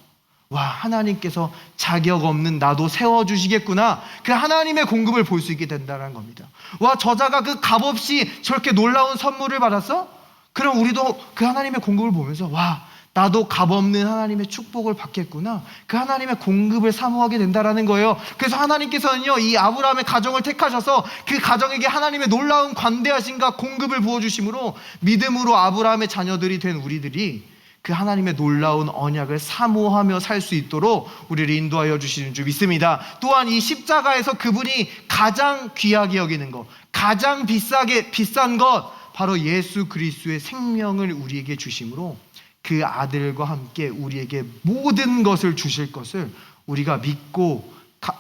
와, 하나님께서 자격 없는 나도 세워주시겠구나. 그 하나님의 공급을 볼 수 있게 된다는 겁니다. 와, 저자가 그 값없이 저렇게 놀라운 선물을 받았어? 그럼 우리도 그 하나님의 공급을 보면서 와, 나도 값없는 하나님의 축복을 받겠구나. 그 하나님의 공급을 사모하게 된다는 거예요. 그래서 하나님께서는요, 이 아브라함의 가정을 택하셔서 그 가정에게 하나님의 놀라운 관대하심과 공급을 부어주심으로 믿음으로 아브라함의 자녀들이 된 우리들이 그 하나님의 놀라운 언약을 사모하며 살 수 있도록 우리를 인도하여 주시는 줄 믿습니다. 또한 이 십자가에서 그분이 가장 귀하게 여기는 것, 가장 비싼 것, 바로 예수 그리스도의 생명을 우리에게 주심으로 그 아들과 함께 우리에게 모든 것을 주실 것을 우리가 믿고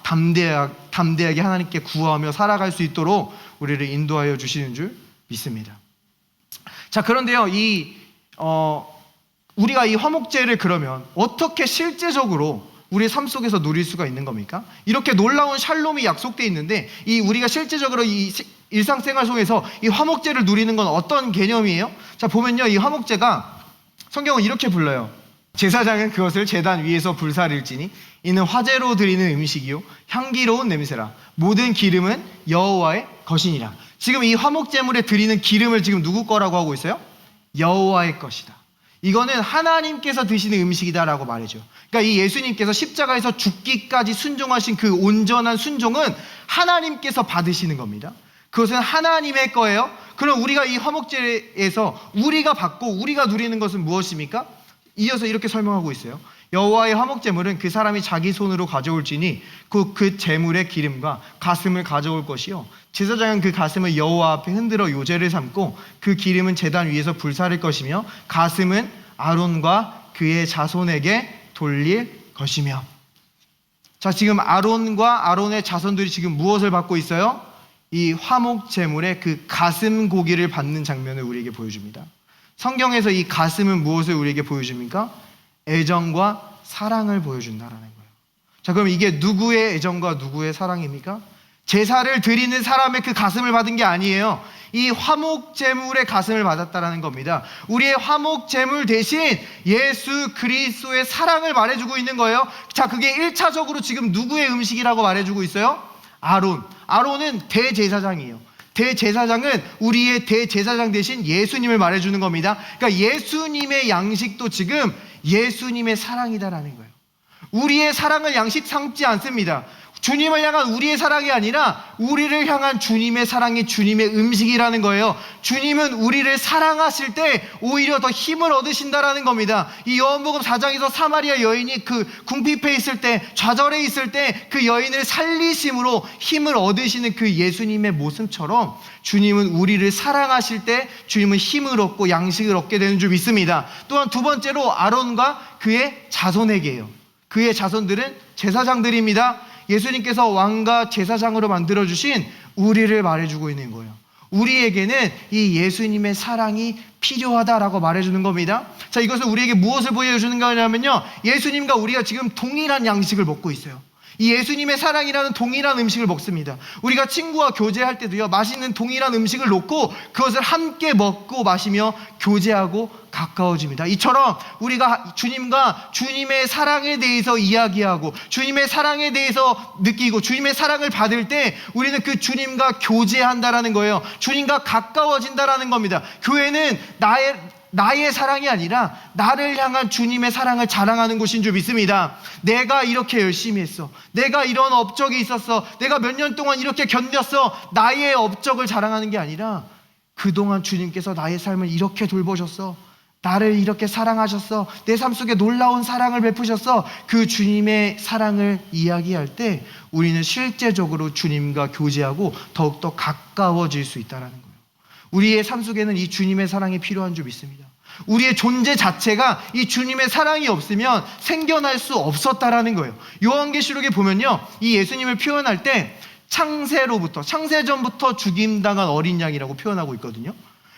담대하게 하나님께 구하며 살아갈 수 있도록 우리를 인도하여 주시는 줄 믿습니다. 자, 그런데요, 우리가 이 화목제를 그러면 어떻게 실제적으로 우리의 삶 속에서 누릴 수가 있는 겁니까? 이렇게 놀라운 샬롬이 약속되어 있는데 우리가 실제적으로 이 일상생활 속에서 이 화목제를 누리는 건 어떤 개념이에요? 자, 보면요, 이 화목제가 성경은 이렇게 불러요. 제사장은 그것을 제단 위에서 불사를지니 이는 화제로 드리는 음식이요 향기로운 냄새라. 모든 기름은 여호와의 것이니라. 지금 이 화목제물에 드리는 기름을 지금 누구 거라고 하고 있어요? 여호와의 것이다. 이거는 하나님께서 드시는 음식이다라고 말해줘. 그러니까 이 예수님께서 십자가에서 죽기까지 순종하신 그 온전한 순종은 하나님께서 받으시는 겁니다. 그것은 하나님의 거예요. 그럼 우리가 이 화목제에서 우리가 받고 우리가 누리는 것은 무엇입니까? 이어서 이렇게 설명하고 있어요. 여호와의 화목제물은 그 사람이 자기 손으로 가져올지니 그 제물의 기름과 가슴을 가져올 것이요 제사장은 그 가슴을 여호와 앞에 흔들어 요제를 삼고 그 기름은 제단 위에서 불사를 것이며 가슴은 아론과 그의 자손에게 돌릴 것이며. 자, 지금 아론과 아론의 자손들이 지금 무엇을 받고 있어요? 이 화목제물의 그 가슴 고기를 받는 장면을 우리에게 보여줍니다. 성경에서 이 가슴은 무엇을 우리에게 보여줍니까? 애정과 사랑을 보여준다라는 거예요. 자, 그럼 이게 누구의 애정과 누구의 사랑입니까? 제사를 드리는 사람의 그 가슴을 받은 게 아니에요. 이 화목제물의 가슴을 받았다라는 겁니다. 우리의 화목제물 대신 예수 그리스도의 사랑을 말해주고 있는 거예요. 자, 그게 1차적으로 지금 누구의 음식이라고 말해주고 있어요? 아론은 대제사장이에요. 대제사장은 우리의 대제사장 대신 예수님을 말해주는 겁니다. 그러니까 예수님의 양식도 지금 예수님의 사랑이다라는 거예요. 우리의 사랑을 양식 삼지 않습니다. 주님을 향한 우리의 사랑이 아니라 우리를 향한 주님의 사랑이 주님의 음식이라는 거예요. 주님은 우리를 사랑하실 때 오히려 더 힘을 얻으신다라는 겁니다. 이 요한복음 4장에서 사마리아 여인이 그 궁핍해 있을 때, 좌절해 있을 때 그 여인을 살리심으로 힘을 얻으시는 그 예수님의 모습처럼 주님은 우리를 사랑하실 때 주님은 힘을 얻고 양식을 얻게 되는 줄 믿습니다. 또한 두 번째로 아론과 그의 자손에게요. 그의 자손들은 제사장들입니다. 예수님께서 왕과 제사장으로 만들어주신 우리를 말해주고 있는 거예요. 우리에게는 이 예수님의 사랑이 필요하다라고 말해주는 겁니다. 자, 이것은 우리에게 무엇을 보여주는 거냐면요, 예수님과 우리가 지금 동일한 양식을 먹고 있어요. 이 예수님의 사랑이라는 동일한 음식을 먹습니다. 우리가 친구와 교제할 때도요, 맛있는 동일한 음식을 놓고 그것을 함께 먹고 마시며 교제하고 가까워집니다. 이처럼 우리가 주님과 주님의 사랑에 대해서 이야기하고 주님의 사랑에 대해서 느끼고 주님의 사랑을 받을 때 우리는 그 주님과 교제한다라는 거예요. 주님과 가까워진다라는 겁니다. 교회는 나의 사랑이 아니라 나를 향한 주님의 사랑을 자랑하는 곳인 줄 믿습니다. 내가 이렇게 열심히 했어. 내가 이런 업적이 있었어. 내가 몇 년 동안 이렇게 견뎠어. 나의 업적을 자랑하는 게 아니라 그동안 주님께서 나의 삶을 이렇게 돌보셨어. 나를 이렇게 사랑하셨어. 내 삶 속에 놀라운 사랑을 베푸셨어. 그 주님의 사랑을 이야기할 때 우리는 실제적으로 주님과 교제하고 더욱더 가까워질 수 있다는 거예요. 우리의 삶 속에는 이 주님의 사랑이 필요한 줄 믿습니다. 우리의 존재 자체가 이 주님의 사랑이 없으면 생겨날 수 없었다라는 거예요. 요한계시록에 보면요, 이 예수님을 표현할 때 창세전부터 죽임당한 어린 양이라고 표현하고 있거든요.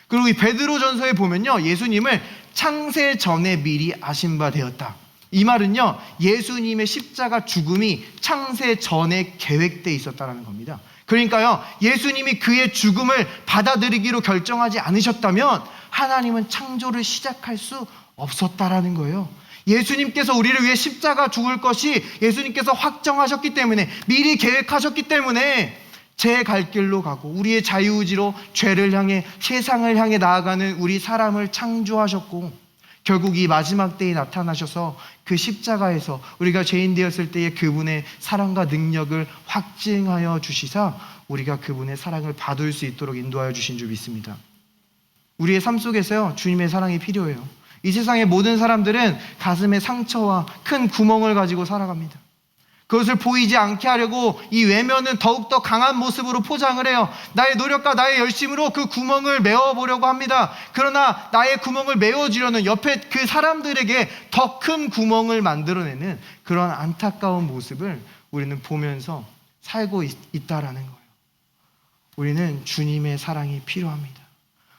그리고 이 베드로전서에 보면요, 예수님을 창세전에 미리 아신 바 되었다. 이 말은요, 예수님의 십자가 죽음이 창세전에 계획되어 있었다는 겁니다. 그러니까요, 예수님이 그의 죽음을 받아들이기로 결정하지 않으셨다면 하나님은 창조를 시작할 수 없었다라는 거예요. 예수님께서 우리를 위해 십자가 죽을 것이 예수님께서 확정하셨기 때문에, 미리 계획하셨기 때문에 제 갈 길로 가고 우리의 자유의지로 죄를 향해 세상을 향해 나아가는 우리 사람을 창조하셨고, 결국 이 마지막 때에 나타나셔서 그 십자가에서 우리가 죄인 되었을 때의 그분의 사랑과 능력을 확증하여 주시사 우리가 그분의 사랑을 받을 수 있도록 인도하여 주신 줄 믿습니다. 우리의 삶 속에서요, 주님의 사랑이 필요해요. 이 세상의 모든 사람들은 가슴에 상처와 큰 구멍을 가지고 살아갑니다. 그것을 보이지 않게 하려고 이 외면은 더욱더 강한 모습으로 포장을 해요. 나의 노력과 나의 열심으로 그 구멍을 메워보려고 합니다. 그러나 나의 구멍을 메워주려는 옆에 그 사람들에게 더 큰 구멍을 만들어내는 그런 안타까운 모습을 우리는 보면서 살고 있다라는 거예요. 우리는 주님의 사랑이 필요합니다.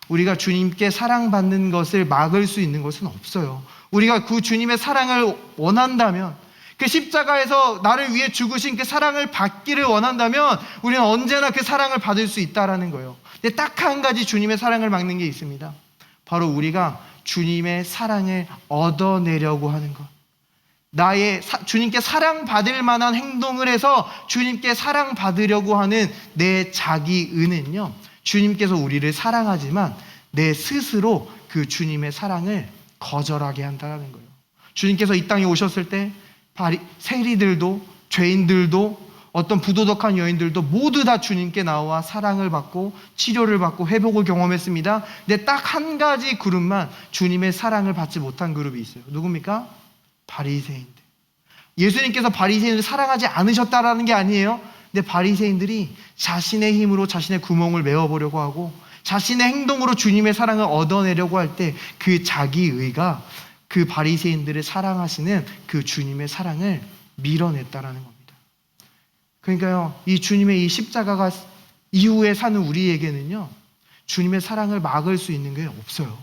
우리가 주님께 사랑받는 것을 막을 수 있는 것은 없어요. 우리가 그 주님의 사랑을 원한다면, 그 십자가에서 나를 위해 죽으신 그 사랑을 받기를 원한다면 우리는 언제나 그 사랑을 받을 수 있다라는 거예요. 근데 딱 한 가지 주님의 사랑을 막는 게 있습니다. 바로 우리가 주님의 사랑을 얻어내려고 하는 것. 주님께 사랑받을 만한 행동을 해서 주님께 사랑받으려고 하는 내 자기은은요, 주님께서 우리를 사랑하지만 내 스스로 그 주님의 사랑을 거절하게 한다는 거예요. 주님께서 이 땅에 오셨을 때 세리들도 죄인들도 어떤 부도덕한 여인들도 모두 다 주님께 나와 사랑을 받고 치료를 받고 회복을 경험했습니다. 근데 딱 한 가지 그룹만 주님의 사랑을 받지 못한 그룹이 있어요. 누굽니까? 바리새인들. 예수님께서 바리새인을 사랑하지 않으셨다라는 게 아니에요. 근데 바리새인들이 자신의 힘으로 자신의 구멍을 메워보려고 하고 자신의 행동으로 주님의 사랑을 얻어내려고 할 때 그 자기의가 그 바리새인들을 사랑하시는 그 주님의 사랑을 밀어냈다라는 겁니다. 그러니까요, 이 주님의 이 십자가가 이후에 사는 우리에게는요, 주님의 사랑을 막을 수 있는 게 없어요.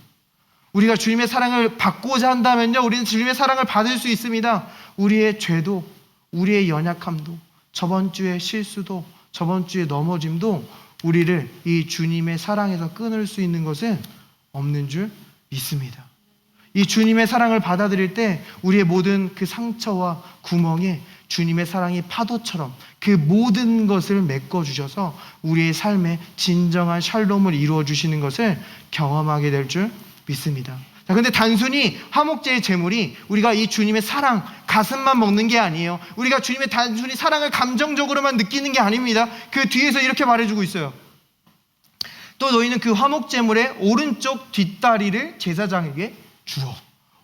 우리가 주님의 사랑을 받고자 한다면요, 우리는 주님의 사랑을 받을 수 있습니다. 우리의 죄도, 우리의 연약함도, 저번 주의 실수도, 저번 주의 넘어짐도 우리를 이 주님의 사랑에서 끊을 수 있는 것은 없는 줄 믿습니다. 이 주님의 사랑을 받아들일 때 우리의 모든 그 상처와 구멍에 주님의 사랑이 파도처럼 그 모든 것을 메꿔주셔서 우리의 삶에 진정한 샬롬을 이루어 주시는 것을 경험하게 될 줄 믿습니다. 자, 근데 단순히 화목제의 제물이 우리가 이 주님의 사랑, 가슴만 먹는 게 아니에요. 우리가 주님의 단순히 사랑을 감정적으로만 느끼는 게 아닙니다. 그 뒤에서 이렇게 말해주고 있어요. 또 너희는 그 화목제물의 오른쪽 뒷다리를 제사장에게 주어.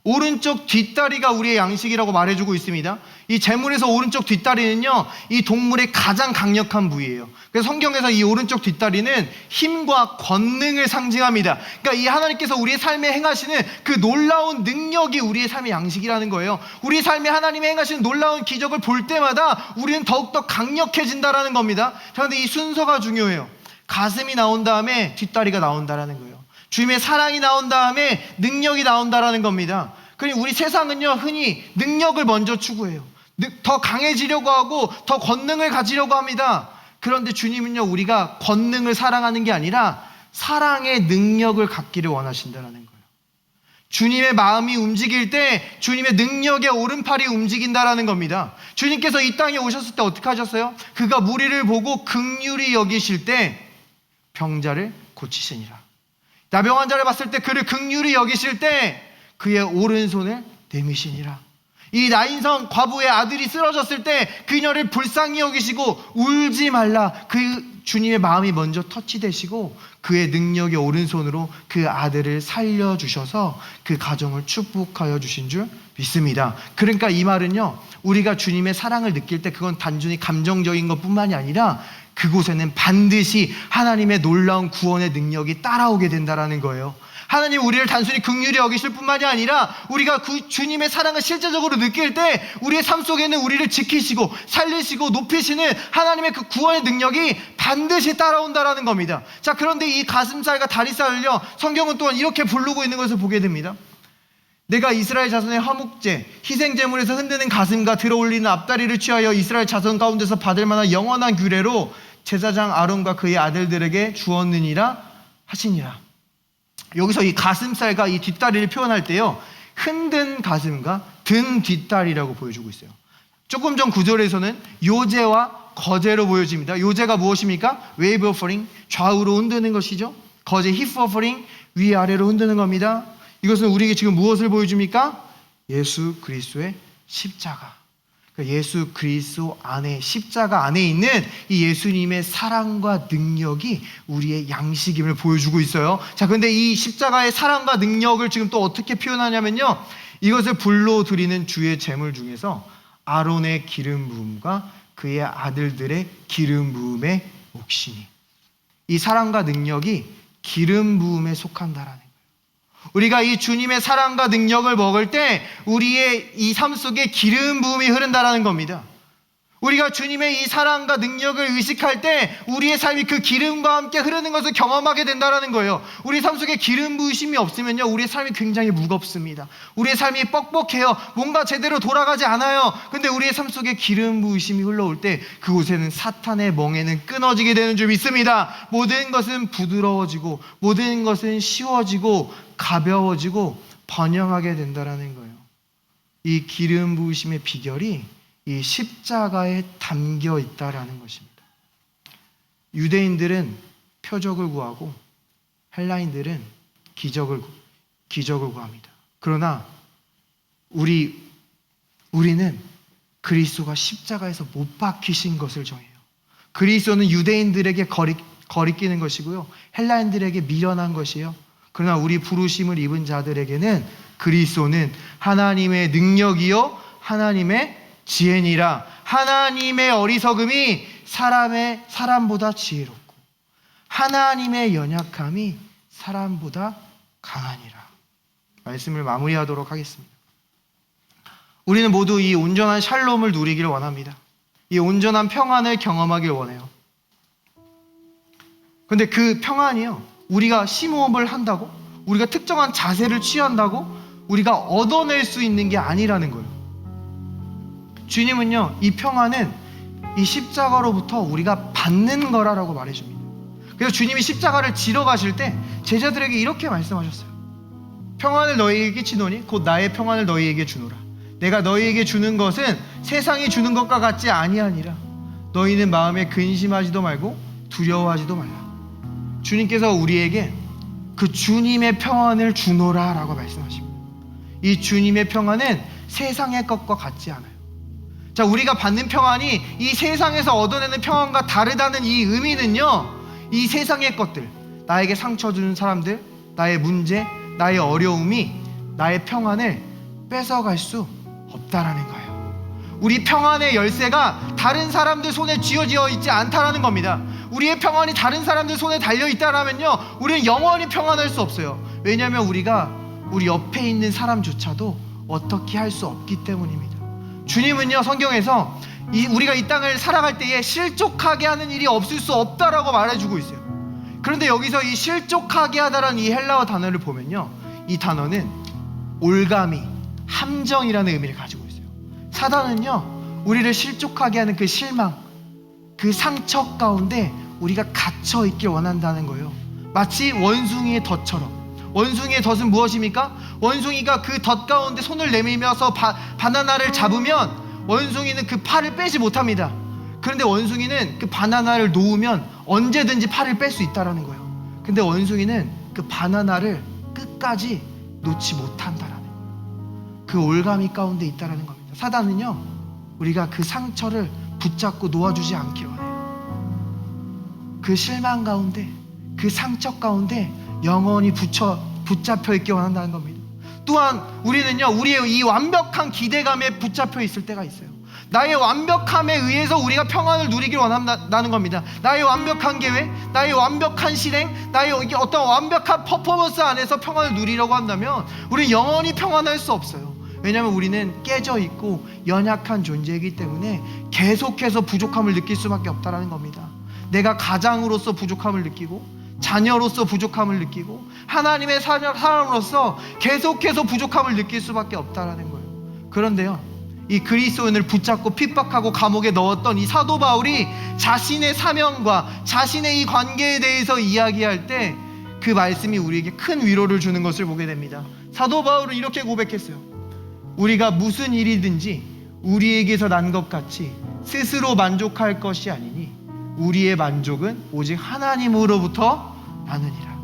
오른쪽 뒷다리가 우리의 양식이라고 말해주고 있습니다. 이 제물에서 오른쪽 뒷다리는요, 이 동물의 가장 강력한 부위예요. 그래서 성경에서 이 오른쪽 뒷다리는 힘과 권능을 상징합니다. 그러니까 이 하나님께서 우리의 삶에 행하시는 그 놀라운 능력이 우리의 삶의 양식이라는 거예요. 우리 삶에 하나님이 행하시는 놀라운 기적을 볼 때마다 우리는 더욱더 강력해진다라는 겁니다. 자, 근데 이 순서가 중요해요. 가슴이 나온 다음에 뒷다리가 나온다라는 거예요. 주님의 사랑이 나온 다음에 능력이 나온다라는 겁니다. 그리고 우리 세상은요, 흔히 능력을 먼저 추구해요. 더 강해지려고 하고 더 권능을 가지려고 합니다. 그런데 주님은요, 우리가 권능을 사랑하는 게 아니라 사랑의 능력을 갖기를 원하신다는 거예요. 주님의 마음이 움직일 때 주님의 능력의 오른팔이 움직인다라는 겁니다. 주님께서 이 땅에 오셨을 때 어떻게 하셨어요? 그가 무리를 보고 긍휼히 여기실 때 병자를 고치시니라. 나병 환자를 봤을 때 그를 긍휼히 여기실 때 그의 오른손을 내미시니라. 이 나인성 과부의 아들이 쓰러졌을 때 그녀를 불쌍히 여기시고 울지 말라. 그 주님의 마음이 먼저 터치되시고 그의 능력의 오른손으로 그 아들을 살려주셔서 그 가정을 축복하여 주신 줄 믿습니다. 그러니까 이 말은요, 우리가 주님의 사랑을 느낄 때 그건 단순히 감정적인 것뿐만이 아니라 그곳에는 반드시 하나님의 놀라운 구원의 능력이 따라오게 된다는 거예요. 하나님 우리를 단순히 긍휼히 여기실 뿐만이 아니라 우리가 그 주님의 사랑을 실제적으로 느낄 때 우리의 삶 속에는 우리를 지키시고 살리시고 높이시는 하나님의 그 구원의 능력이 반드시 따라온다는 겁니다. 자, 그런데 이 가슴살과 다리살을요, 성경은 또한 이렇게 부르고 있는 것을 보게 됩니다. 내가 이스라엘 자손의 화목제, 희생제물에서 흔드는 가슴과 들어올리는 앞다리를 취하여 이스라엘 자손 가운데서 받을 만한 영원한 규례로 제사장 아론과 그의 아들들에게 주었느니라 하시니라. 여기서 이 가슴살과 이 뒷다리를 표현할 때요, 흔든 가슴과 든 뒷다리라고 보여주고 있어요. 조금 전 구절에서는 요제와 거제로 보여집니다. 요제가 무엇입니까? 웨이브 오퍼링, 좌우로 흔드는 것이죠. 거제 힙 오퍼링, 위아래로 흔드는 겁니다. 이것은 우리에게 지금 무엇을 보여줍니까? 예수 그리스도의 십자가. 예수 그리스도 안에, 십자가 안에 있는 이 예수님의 사랑과 능력이 우리의 양식임을 보여주고 있어요. 자, 근데 이 십자가의 사랑과 능력을 지금 또 어떻게 표현하냐면요, 이것을 불로 드리는 주의 제물 중에서 아론의 기름 부음과 그의 아들들의 기름 부음의 몫이니, 이 사랑과 능력이 기름 부음에 속한다라는 거예요. 우리가 이 주님의 사랑과 능력을 먹을 때 우리의 이 삶 속에 기름 부음이 흐른다는 겁니다. 우리가 주님의 이 사랑과 능력을 의식할 때 우리의 삶이 그 기름과 함께 흐르는 것을 경험하게 된다는 거예요. 우리 삶 속에 기름 부으심이 없으면요, 우리의 삶이 굉장히 무겁습니다. 우리의 삶이 뻑뻑해요. 뭔가 제대로 돌아가지 않아요. 근데 우리의 삶 속에 기름 부으심이 흘러올 때 그곳에는 사탄의 멍에는 끊어지게 되는 줄 믿습니다. 모든 것은 부드러워지고 모든 것은 쉬워지고 가벼워지고 번영하게 된다는 거예요. 이 기름 부으심의 비결이 이 십자가에 담겨 있다라는 것입니다. 유대인들은 표적을 구하고 헬라인들은 기적을 구합니다. 그러나 우리는 그리스도가 십자가에서 못 박히신 것을 정해요. 그리스도는 유대인들에게 거리끼는 것이고요, 헬라인들에게 미련한 것이에요. 그러나 우리 부르심을 입은 자들에게는 그리스도는 하나님의 능력이요 하나님의 지혜니라. 하나님의 어리석음이 사람보다 지혜롭고 하나님의 연약함이 사람보다 강하니라. 말씀을 마무리하도록 하겠습니다. 우리는 모두 이 온전한 샬롬을 누리기를 원합니다. 이 온전한 평안을 경험하길 원해요. 그런데 그 평안이요, 우리가 심호흡을 한다고, 우리가 특정한 자세를 취한다고 우리가 얻어낼 수 있는 게 아니라는 거예요. 주님은요, 이 평안은 이 십자가로부터 우리가 받는 거라고 말해줍니다. 그래서 주님이 십자가를 지러 가실 때 제자들에게 이렇게 말씀하셨어요. 평안을 너희에게 주노니 곧 나의 평안을 너희에게 주노라. 내가 너희에게 주는 것은 세상이 주는 것과 같지 아니하니라. 너희는 마음에 근심하지도 말고 두려워하지도 말라. 주님께서 우리에게 그 주님의 평안을 주노라 라고 말씀하십니다. 이 주님의 평안은 세상의 것과 같지 않아요. 자, 우리가 받는 평안이 이 세상에서 얻어내는 평안과 다르다는 이 의미는요, 이 세상의 것들, 나에게 상처 주는 사람들, 나의 문제, 나의 어려움이 나의 평안을 뺏어갈 수 없다라는 거예요. 우리 평안의 열쇠가 다른 사람들 손에 쥐어져 있지 않다라는 겁니다. 우리의 평안이 다른 사람들 손에 달려 있다라면요, 우리는 영원히 평안할 수 없어요. 왜냐하면 우리가 우리 옆에 있는 사람조차도 어떻게 할 수 없기 때문입니다. 주님은요, 성경에서 우리가 이 땅을 살아갈 때에 실족하게 하는 일이 없을 수 없다라고 말해주고 있어요. 그런데 여기서 이 실족하게 하다라는 이 헬라어 단어를 보면요, 이 단어는 올가미, 함정이라는 의미를 가지고 있어요. 사단은요, 우리를 실족하게 하는 그 실망, 그 상처 가운데 우리가 갇혀 있길 원한다는 거예요. 마치 원숭이의 덫처럼. 원숭이의 덫은 무엇입니까? 원숭이가 그 덫 가운데 손을 내밀면서 바나나를 잡으면 원숭이는 그 팔을 빼지 못합니다. 그런데 원숭이는 그 바나나를 놓으면 언제든지 팔을 뺄 수 있다는 거예요. 근데 원숭이는 그 바나나를 끝까지 놓지 못한다라는 거예요. 그 올가미 가운데 있다는 겁니다. 사단은요, 우리가 그 상처를 붙잡고 놓아주지 않길 원해요. 그 실망 가운데, 그 상처 가운데 영원히 붙잡혀 있기 원한다는 겁니다. 또한 우리는요, 우리의 이 완벽한 기대감에 붙잡혀 있을 때가 있어요. 나의 완벽함에 의해서 우리가 평안을 누리길 원한다는 겁니다. 나의 완벽한 계획, 나의 완벽한 실행, 나의 어떤 완벽한 퍼포먼스 안에서 평안을 누리려고 한다면 우리는 영원히 평안할 수 없어요. 왜냐하면 우리는 깨져 있고 연약한 존재이기 때문에 계속해서 부족함을 느낄 수밖에 없다는 겁니다. 내가 가장으로서 부족함을 느끼고, 자녀로서 부족함을 느끼고, 하나님의 사람으로서 계속해서 부족함을 느낄 수밖에 없다는 거예요. 그런데요, 이 그리스도인을 붙잡고 핍박하고 감옥에 넣었던 이 사도 바울이 자신의 사명과 자신의 이 관계에 대해서 이야기할 때 그 말씀이 우리에게 큰 위로를 주는 것을 보게 됩니다. 사도 바울은 이렇게 고백했어요. 우리가 무슨 일이든지 우리에게서 난 것 같이 스스로 만족할 것이 아니니 우리의 만족은 오직 하나님으로부터 나느니라.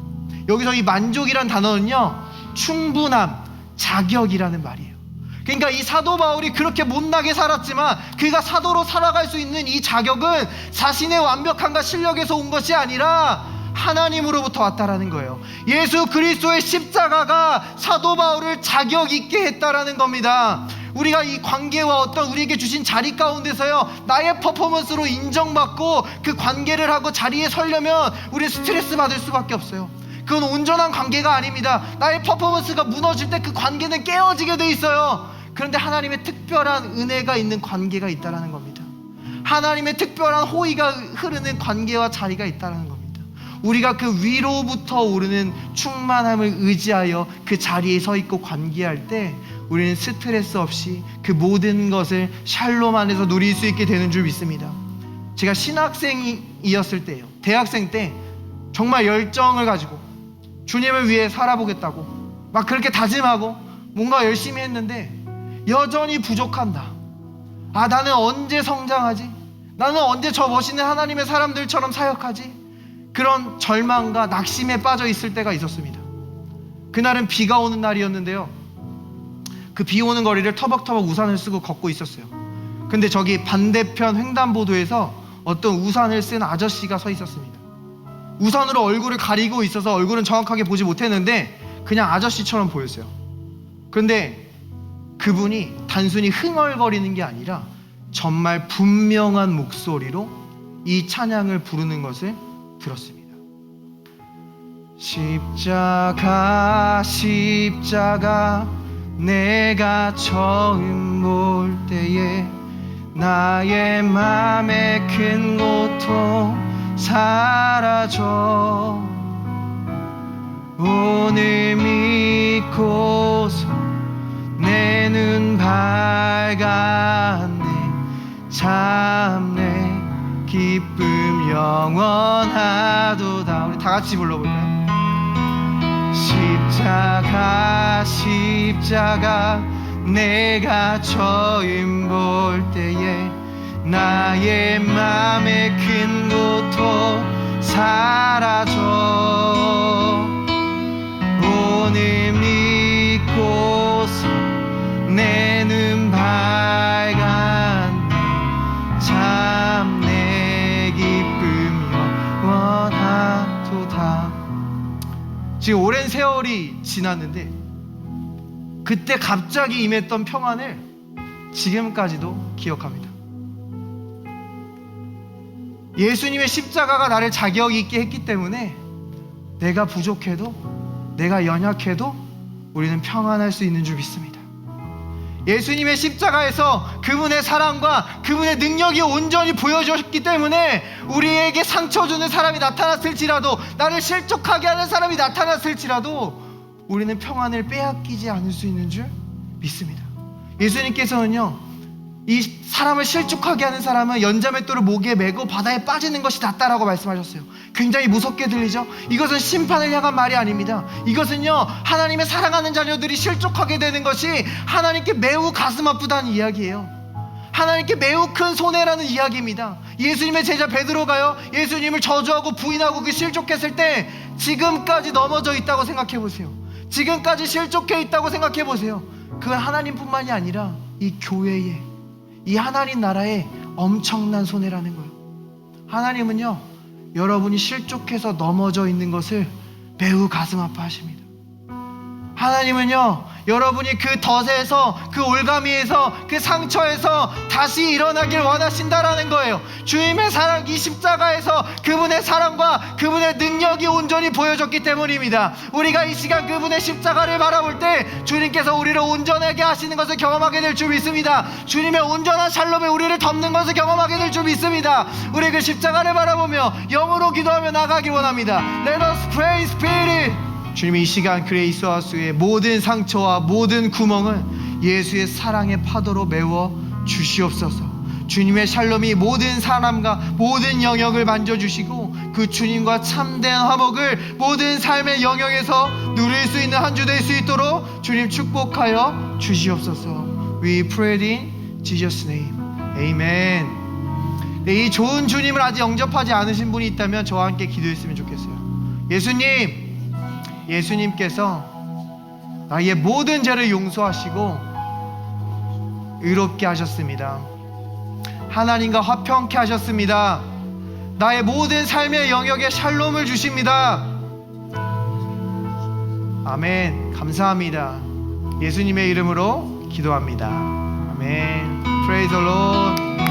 여기서 이 만족이란 단어는요, 충분함, 자격이라는 말이에요. 그러니까 이 사도 바울이 그렇게 못나게 살았지만 그가 사도로 살아갈 수 있는 이 자격은 자신의 완벽함과 실력에서 온 것이 아니라 하나님으로부터 왔다라는 거예요. 예수 그리스도의 십자가가 사도 바울을 자격 있게 했다라는 겁니다. 우리가 이 관계와 어떤 우리에게 주신 자리 가운데서요, 나의 퍼포먼스로 인정받고 그 관계를 하고 자리에 서려면 우리 스트레스 받을 수밖에 없어요. 그건 온전한 관계가 아닙니다. 나의 퍼포먼스가 무너질 때 그 관계는 깨어지게 돼 있어요. 그런데 하나님의 특별한 은혜가 있는 관계가 있다는 겁니다. 하나님의 특별한 호의가 흐르는 관계와 자리가 있다는 겁니다. 우리가 그 위로부터 오르는 충만함을 의지하여 그 자리에 서 있고 관계할 때 우리는 스트레스 없이 그 모든 것을 샬롬 안에서 누릴 수 있게 되는 줄 믿습니다. 제가 신학생이었을 때요, 대학생 때 정말 열정을 가지고 주님을 위해 살아보겠다고 막 그렇게 다짐하고 뭔가 열심히 했는데 여전히 부족한다. 아, 나는 언제 성장하지? 나는 언제 저 멋있는 하나님의 사람들처럼 사역하지? 그런 절망과 낙심에 빠져 있을 때가 있었습니다. 그날은 비가 오는 날이었는데요, 그 비 오는 거리를 터벅터벅 우산을 쓰고 걷고 있었어요. 근데 저기 반대편 횡단보도에서 어떤 우산을 쓴 아저씨가 서 있었습니다. 우산으로 얼굴을 가리고 있어서 얼굴은 정확하게 보지 못했는데 그냥 아저씨처럼 보였어요. 그런데 그분이 단순히 흥얼거리는 게 아니라 정말 분명한 목소리로 이 찬양을 부르는 것을 들었습니다. 십자가 십자가 내가 처음 볼 때에 나의 맘의 큰 고통 사라져 오늘 믿고서 내 눈 밝았네 참내 기쁨 영원하도다. 우리 다 같이 불러볼까요? 십자가 십자가 내가 처음 볼 때에 나의 맘의 큰 고통 사라져 오늘 믿고서 내 눈 지금 오랜 세월이 지났는데 그때 갑자기 임했던 평안을 지금까지도 기억합니다. 예수님의 십자가가 나를 자격 있게 했기 때문에 내가 부족해도, 내가 연약해도 우리는 평안할 수 있는 줄 믿습니다. 예수님의 십자가에서 그분의 사랑과 그분의 능력이 온전히 보여졌기 때문에 우리에게 상처 주는 사람이 나타났을지라도, 나를 실족하게 하는 사람이 나타났을지라도 우리는 평안을 빼앗기지 않을 수 있는 줄 믿습니다. 예수님께서는요, 이 사람을 실족하게 하는 사람은 연자맷돌을 목에 메고 바다에 빠지는 것이 낫다라고 말씀하셨어요. 굉장히 무섭게 들리죠? 이것은 심판을 향한 말이 아닙니다. 이것은요, 하나님의 사랑하는 자녀들이 실족하게 되는 것이 하나님께 매우 가슴 아프다는 이야기예요. 하나님께 매우 큰 손해라는 이야기입니다. 예수님의 제자 베드로가요, 예수님을 저주하고 부인하고 그 실족했을 때 지금까지 넘어져 있다고 생각해 보세요. 지금까지 실족해 있다고 생각해 보세요. 그건 하나님뿐만이 아니라 이 교회에, 이 하나님 나라에 엄청난 손해라는 거예요. 하나님은요, 여러분이 실족해서 넘어져 있는 것을 매우 가슴 아파하십니다. 하나님은요, 여러분이 그 덫에서, 그 올가미에서, 그 상처에서 다시 일어나길 원하신다라는 거예요. 주님의 사랑, 이 십자가에서 그분의 사랑과 그분의 능력이 온전히 보여졌기 때문입니다. 우리가 이 시간 그분의 십자가를 바라볼 때 주님께서 우리를 온전하게 하시는 것을 경험하게 될 줄 믿습니다. 주님의 온전한 샬롬에 우리를 덮는 것을 경험하게 될 줄 믿습니다. 우리 그 십자가를 바라보며 영으로 기도하며 나가길 원합니다. Let us pray, Spirit. 주님이 이 시간 그레이스와 수의 모든 상처와 모든 구멍은 예수의 사랑의 파도로 메워 주시옵소서. 주님의 샬롬이 모든 사람과 모든 영역을 만져주시고 그 주님과 참된 화목을 모든 삶의 영역에서 누릴 수 있는 한 주 될 수 있도록 주님 축복하여 주시옵소서. We pray in Jesus' name. Amen. 네, 이 좋은 주님을 아직 영접하지 않으신 분이 있다면 저와 함께 기도했으면 좋겠어요. 예수님께서 나의 모든 죄를 용서하시고 의롭게 하셨습니다. 하나님과 화평케 하셨습니다. 나의 모든 삶의 영역에 샬롬을 주십니다. 아멘. 감사합니다. 예수님의 이름으로 기도합니다. 아멘. Praise the Lord.